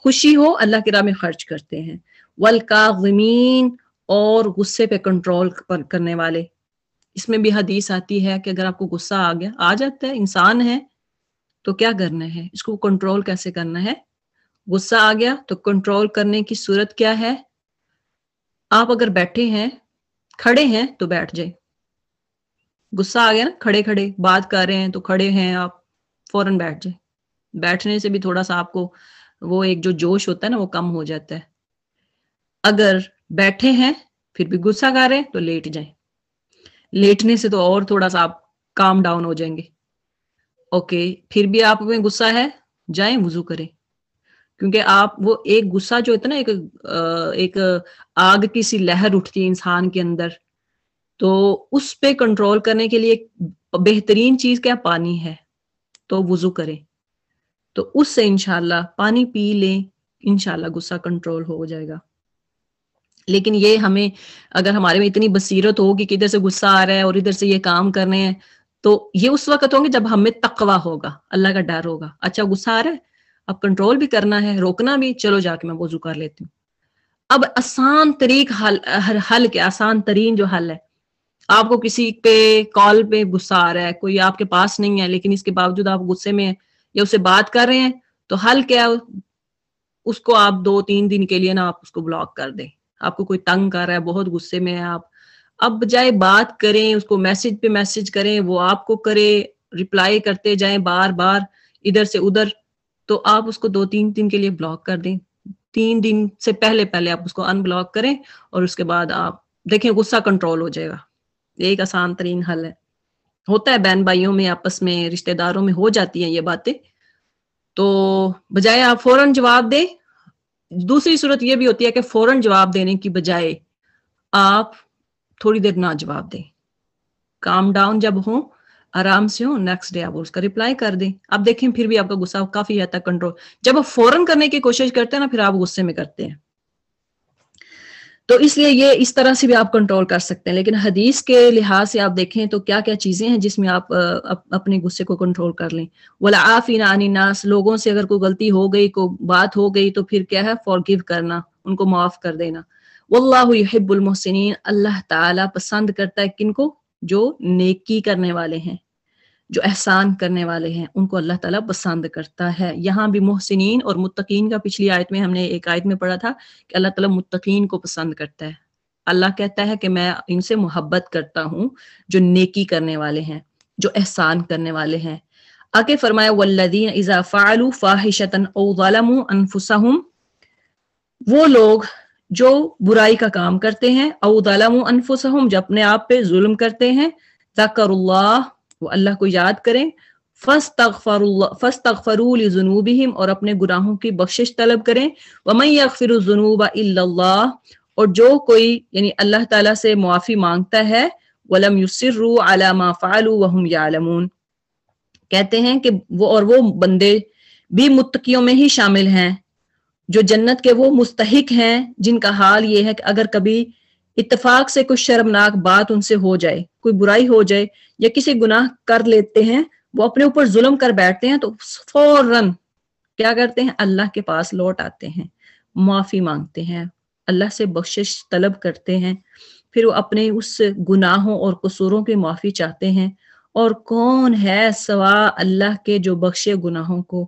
خوشی ہو اللہ کی راہ میں خرچ کرتے ہیں. والکاظمین، اور غصے پہ کنٹرول کرنے والے. اس میں بھی حدیث آتی ہے کہ اگر آپ کو غصہ آ جاتا ہے، انسان ہے تو کیا کرنا ہے؟ اس کو کنٹرول کیسے کرنا ہے؟ غصہ آ گیا تو کنٹرول کرنے کی صورت کیا ہے؟ آپ اگر بیٹھے ہیں، کھڑے ہیں تو بیٹھ جائیں. غصہ آ گیا نا، کھڑے کھڑے بات کر رہے ہیں تو کھڑے ہیں آپ، فوراً بیٹھ جائیں. بیٹھنے سے بھی تھوڑا سا آپ کو وہ ایک جو جوش ہوتا ہے نا وہ کم ہو جاتا ہے. اگر بیٹھے ہیں پھر بھی غصہ کر رہے ہیں تو لیٹ جائیں. لیٹنے سے تو اور تھوڑا سا آپ کام ڈاؤن ہو جائیں گے. اوکے، پھر بھی آپ میں غصہ ہے، جائیں وضو کریں. کیونکہ آپ وہ ایک غصہ جو ہوتا ہے نا، ایک آگ کی سی لہر اٹھتی ہے انسان کے اندر، تو اس پہ کنٹرول کرنے کے لیے بہترین چیز کیا؟ پانی ہے. تو وضو کریں، تو اس سے انشاءاللہ پانی پی لیں، انشاءاللہ غصہ کنٹرول ہو جائے گا. لیکن یہ ہمیں، اگر ہمارے میں اتنی بصیرت ہوگی کہ ادھر سے غصہ آ رہا ہے اور ادھر سے یہ کام کرنے ہیں، تو یہ اس وقت ہوں گے جب ہمیں تقویٰ ہوگا، اللہ کا ڈر ہوگا. اچھا غصہ آ رہا ہے، اب کنٹرول بھی کرنا ہے، روکنا بھی، چلو جا کے میں وضو کر لیتی ہوں. اب آسان حل کے آسان ترین جو حل ہے، آپ کو کسی پہ کال پہ غصہ آ رہا ہے، کوئی آپ کے پاس نہیں ہے لیکن اس کے باوجود آپ غصے میں ہیں یا اسے بات کر رہے ہیں، تو حل کیا ہے؟ اس کو آپ 2-3 دن کے لیے نا آپ اس کو بلاک کر دیں. آپ کو کوئی تنگ کر رہا ہے، بہت غصے میں ہیں آپ، اب بجائے بات کریں، اس کو میسج پہ میسج کریں، وہ آپ کو کرے، ریپلائی کرتے جائیں بار بار ادھر سے ادھر، تو آپ اس کو 2-3 دن کے لیے بلاک کر دیں. 3 دن سے پہلے آپ اس کو ان بلاک کریں، اور اس کے بعد آپ دیکھیں غصہ کنٹرول ہو جائے گا. ایک آسان ترین حل ہے. ہوتا ہے بہن بھائیوں میں، آپس میں، رشتہ داروں میں ہو جاتی ہیں یہ باتیں. تو بجائے آپ فوراً جواب دیں. دوسری صورت یہ بھی ہوتی ہے کہ فوراً جواب دینے کی بجائے آپ تھوڑی دیر نہ جواب دیں، کام ڈاؤن جب ہوں، آرام سے ہوں، نیکسٹ ڈے آپ اس کا ریپلائی کر دیں. اب دیکھیں پھر بھی آپ کا غصہ کافی حد تک کنٹرول. جب آپ فوراً کرنے کی کوشش کرتے ہیں نا، پھر آپ غصے میں کرتے ہیں. تو اس لیے یہ اس طرح سے بھی آپ کنٹرول کر سکتے ہیں. لیکن حدیث کے لحاظ سے آپ دیکھیں تو کیا کیا چیزیں ہیں جس میں آپ اپنے غصے کو کنٹرول کر لیں. والعافین عن الناس، لوگوں سے اگر کوئی غلطی ہو گئی، کوئی بات ہو گئی، تو پھر کیا ہے؟ فارگیو کرنا، ان کو معاف کر دینا. واللہ یحب المحسنین، اللہ تعالیٰ پسند کرتا ہے کن کو؟ جو نیکی کرنے والے ہیں، جو احسان کرنے والے ہیں، ان کو اللہ تعالیٰ پسند کرتا ہے. یہاں بھی محسنین اور متقین کا پچھلی آیت میں ہم نے ایک آیت میں پڑھا تھا کہ اللہ تعالیٰ متقین کو پسند کرتا ہے. اللہ کہتا ہے کہ میں ان سے محبت کرتا ہوں جو نیکی کرنے والے ہیں، جو احسان کرنے والے ہیں. آگے فرمایا والذین اذا فعلوا فاحشۃ او ظلموا انفسهم، وہ لوگ جو برائی کا کام کرتے ہیں، او ظلموا انفسهم، جو اپنے آپ پہ ظلم کرتے ہیں، ذکر اللہ، وہ اللہ کو یاد کریں، فاستغفروا لذنوبہم، اور اپنے گناہوں کی بخشش طلب کریں، ومن یغفر الذنوب الا اللہ، اور جو کوئی یعنی اللہ تعالیٰ سے معافی مانگتا ہے، ولم یصروا علی ما فعلوا وهم یعلمون، کہتے ہیں کہ وہ بندے بھی متقیوں میں ہی شامل ہیں جو جنت کے وہ مستحق ہیں جن کا حال یہ ہے کہ اگر کبھی اتفاق سے کوئی شرمناک بات ان سے ہو جائے، کوئی برائی ہو جائے یا کسی گناہ کر لیتے ہیں، وہ اپنے اوپر ظلم کر بیٹھتے ہیں، تو فوراً کیا کرتے ہیں؟ اللہ کے پاس لوٹ آتے ہیں، معافی مانگتے ہیں، اللہ سے بخشش طلب کرتے ہیں، پھر وہ اپنے اس گناہوں اور قصوروں کی معافی چاہتے ہیں. اور کون ہے سوا اللہ کے جو بخشے گناہوں کو؟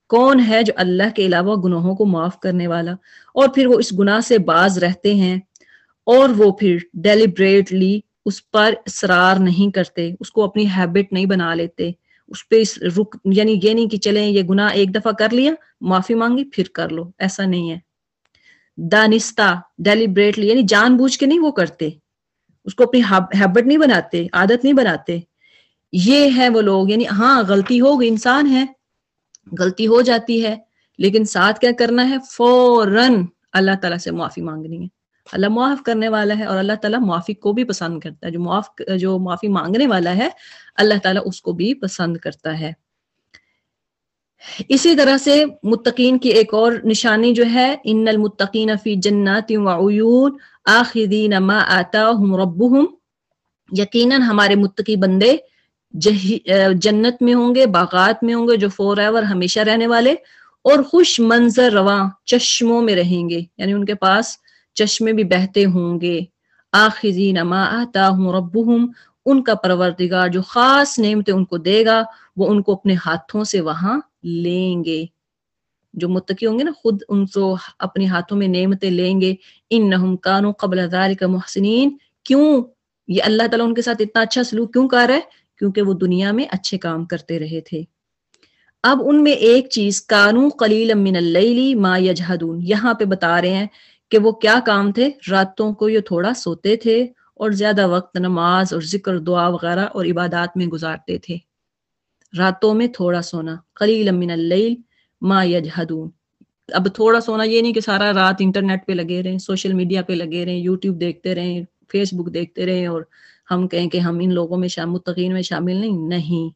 کون ہے جو اللہ کے علاوہ گناہوں کو معاف کرنے والا؟ اور پھر وہ اس گناہ سے باز رہتے ہیں، اور وہ پھر ڈیلیبریٹلی اس پر اصرار نہیں کرتے، اس کو اپنی ہیبٹ نہیں بنا لیتے، اس پہ یعنی یہ نہیں کہ چلیں یہ گناہ ایک دفعہ کر لیا، معافی مانگی پھر کر لو، ایسا نہیں ہے. دانستہ، ڈیلیبریٹلی، یعنی جان بوجھ کے نہیں وہ کرتے، اس کو اپنی ہیبٹ نہیں بناتے، عادت نہیں بناتے. یہ ہے وہ لوگ، یعنی ہاں غلطی ہوگی، انسان ہے، غلطی ہو جاتی ہے، لیکن ساتھ کیا کرنا ہے؟ فوراً اللہ تعالیٰ سے معافی مانگنی ہے. اللہ معاف کرنے والا ہے، اور اللہ تعالیٰ معافی کو بھی پسند کرتا ہے، جو معافی مانگنے والا ہے اللہ تعالیٰ اس کو بھی پسند کرتا ہے۔ اسی طرح سے متقین کی ایک اور نشانی جو ہے، ان المتقین فی جنات وعیون آخذین ما آتاہم ربہم، یقیناً ہمارے متقی بندے جنت میں ہوں گے، باغات میں ہوں گے جو فور ایور ہمیشہ رہنے والے، اور خوش منظر رواں چشموں میں رہیں گے، یعنی ان کے پاس چشمے بھی بہتے ہوں گے۔ آخذین ما آتاہم ربہم، ان کا پروردگار جو خاص نعمتیں ان کو دے گا وہ ان کو اپنے ہاتھوں سے وہاں لیں گے۔ جو متقی ہوں گے نا، خود ان کو اپنے ہاتھوں میں نعمتیں لیں گے۔ انہم کانوا قبل ذلک محسنین، کیوں یہ اللہ تعالیٰ ان کے ساتھ اتنا اچھا سلوک کیوں کر رہا ہے؟ کیونکہ وہ دنیا میں اچھے کام کرتے رہے تھے۔ اب ان میں ایک چیز، کانوا قلیلا من اللیل ما یجہدون، یہاں پہ بتا رہے ہیں کہ وہ کیا کام تھے، راتوں کو یہ تھوڑا سوتے تھے اور زیادہ وقت نماز اور ذکر دعا وغیرہ اور عبادات میں گزارتے تھے۔ راتوں میں تھوڑا سونا، قلیلا من اللیل ما یجہدون۔ اب تھوڑا سونا یہ نہیں کہ سارا رات انٹرنیٹ پہ لگے رہیں، سوشل میڈیا پہ لگے رہیں، یوٹیوب دیکھتے رہیں، فیس بک دیکھتے رہیں اور ہم کہیں کہ ہم ان لوگوں میں متقین میں شامل نہیں۔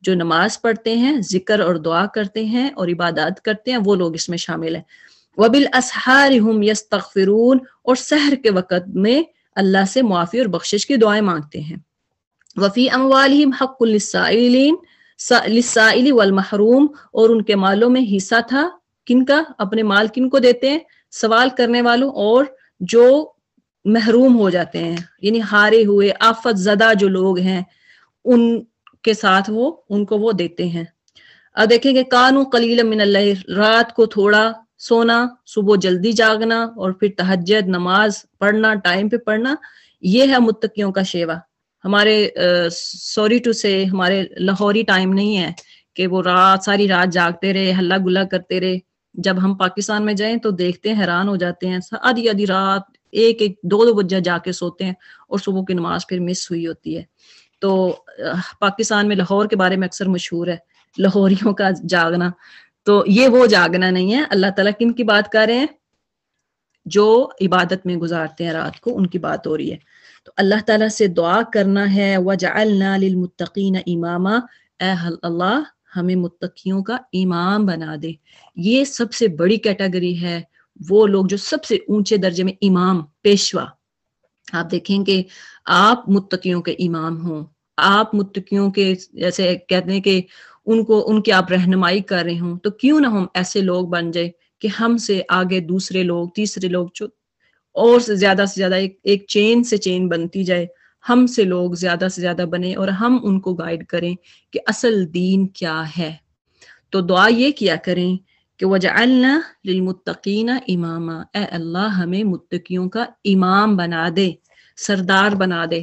جو نماز پڑھتے ہیں، ذکر اور دعا کرتے ہیں اور عبادات کرتے ہیں، وہ لوگ اس میں شامل ہیں۔ وَبِالْأَسْحَارِ هُمْ يَسْتَغْفِرُونَ، اور سحر کے وقت میں اللہ سے معافی اور بخشش کی دعائیں مانگتے ہیں۔ وَفِي أَمْوَالِهِمْ حَقٌّ لِلسَّائِلِ وَالْمَحْرُومِ، اور ان کے مالوں میں حصہ تھا، کن کا؟ اپنے مال کن کو دیتے ہیں؟ سوال کرنے والوں اور جو محروم ہو جاتے ہیں، یعنی ہارے ہوئے آفت زدہ جو لوگ ہیں ان کے ساتھ ان کو وہ دیتے ہیں۔ اب دیکھیں کہ کانوا قلیلا من اللیل، رات کو تھوڑا سونا، صبح جلدی جاگنا اور پھر تہجد نماز پڑھنا، ٹائم پہ پڑھنا، یہ ہے متقیوں کا شیوا۔ ہمارے سوری ٹو سے ہمارے لاہوری ٹائم نہیں ہے کہ وہ ساری رات جاگتے رہے، ہلا گلا کرتے رہے۔ جب ہم پاکستان میں جائیں تو دیکھتے ہیں، حیران ہو جاتے ہیں، آدھی آدھی رات 1-2 بجے جا کے سوتے ہیں اور صبح کی نماز پھر مس ہوئی ہوتی ہے۔ تو پاکستان میں لاہور کے بارے میں اکثر مشہور ہے لاہوریوں کا جاگنا، تو یہ وہ جاگنا نہیں ہے۔ اللہ تعالیٰ کن کی بات کر رہے ہیں؟ جو عبادت میں گزارتے ہیں رات کو، ان کی بات ہو رہی ہے۔ تو اللہ تعالیٰ سے دعا کرنا ہے، وَجَعَلْنَا لِلْمُتَّقِينَ إِمَامًا، اے اللہ ہمیں متقیوں کا امام بنا دے۔ یہ سب سے بڑی کیٹیگری ہے، وہ لوگ جو سب سے اونچے درجے میں امام، پیشوا۔ آپ دیکھیں کہ آپ متقیوں کے امام ہوں، آپ متقیوں کے جیسے کہتے ہیں کہ ان کی آپ رہنمائی کر رہے ہوں، تو کیوں نہ ہم ایسے لوگ بن جائے کہ ہم سے آگے دوسرے لوگ، تیسرے لوگ جو اور سے زیادہ ایک چین سے چین بنتی جائے، ہم سے لوگ زیادہ سے زیادہ بنے اور ہم ان کو گائیڈ کریں کہ اصل دین کیا ہے۔ تو دعا یہ کیا کریں کہ وَجَعَلْنَا لِلْمُتَّقِينَ إِمَامًا، اے اللہ ہمیں متقیوں کا امام بنا دے، سردار بنا دے۔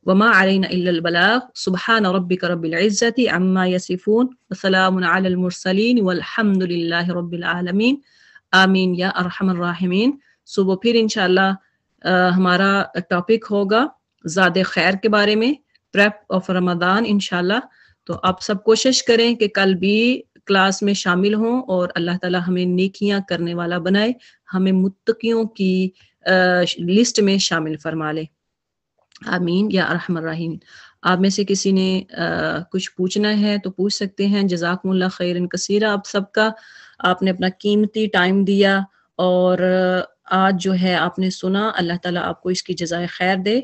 وَمَا عَلَيْنَا إِلَّا الْبَلَاغُ سُبْحَانَ رَبِّكَ رَبِّ الْعِزَّةِ عَمَّا يَصِفُونَ وَسَلَامٌ عَلَى الْمُرْسَلِينَ وَالْحَمْدُ لِلَّهِ رَبِّ الْعَالَمِينَ۔ آمین یا ارحم الراحمین۔ صبح پھر انشاءاللہ ہمارا ٹاپک ہوگا زاد خیر کے بارے میں، پریپ آف رمضان انشاءاللہ۔ تو آپ سب کوشش کریں کہ کل بھی کلاس میں شامل ہوں اور اللہ تعالیٰ ہمیں نیکیاں کرنے والا بنائے، ہمیں متقیوں کی لسٹ میں شامل فرما لے۔ آمین یا ارحم الراحمین۔ آپ میں سے کسی نے کچھ پوچھنا ہے تو پوچھ سکتے ہیں۔ جزاکم اللہ خیرا کثیرا آپ سب کا، آپ نے اپنا قیمتی ٹائم دیا اور آج جو ہے آپ نے سنا، اللہ تعالیٰ آپ کو اس کی جزائے خیر دے۔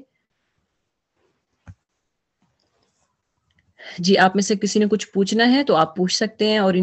جی آپ میں سے کسی نے کچھ پوچھنا ہے تو آپ پوچھ سکتے ہیں، اور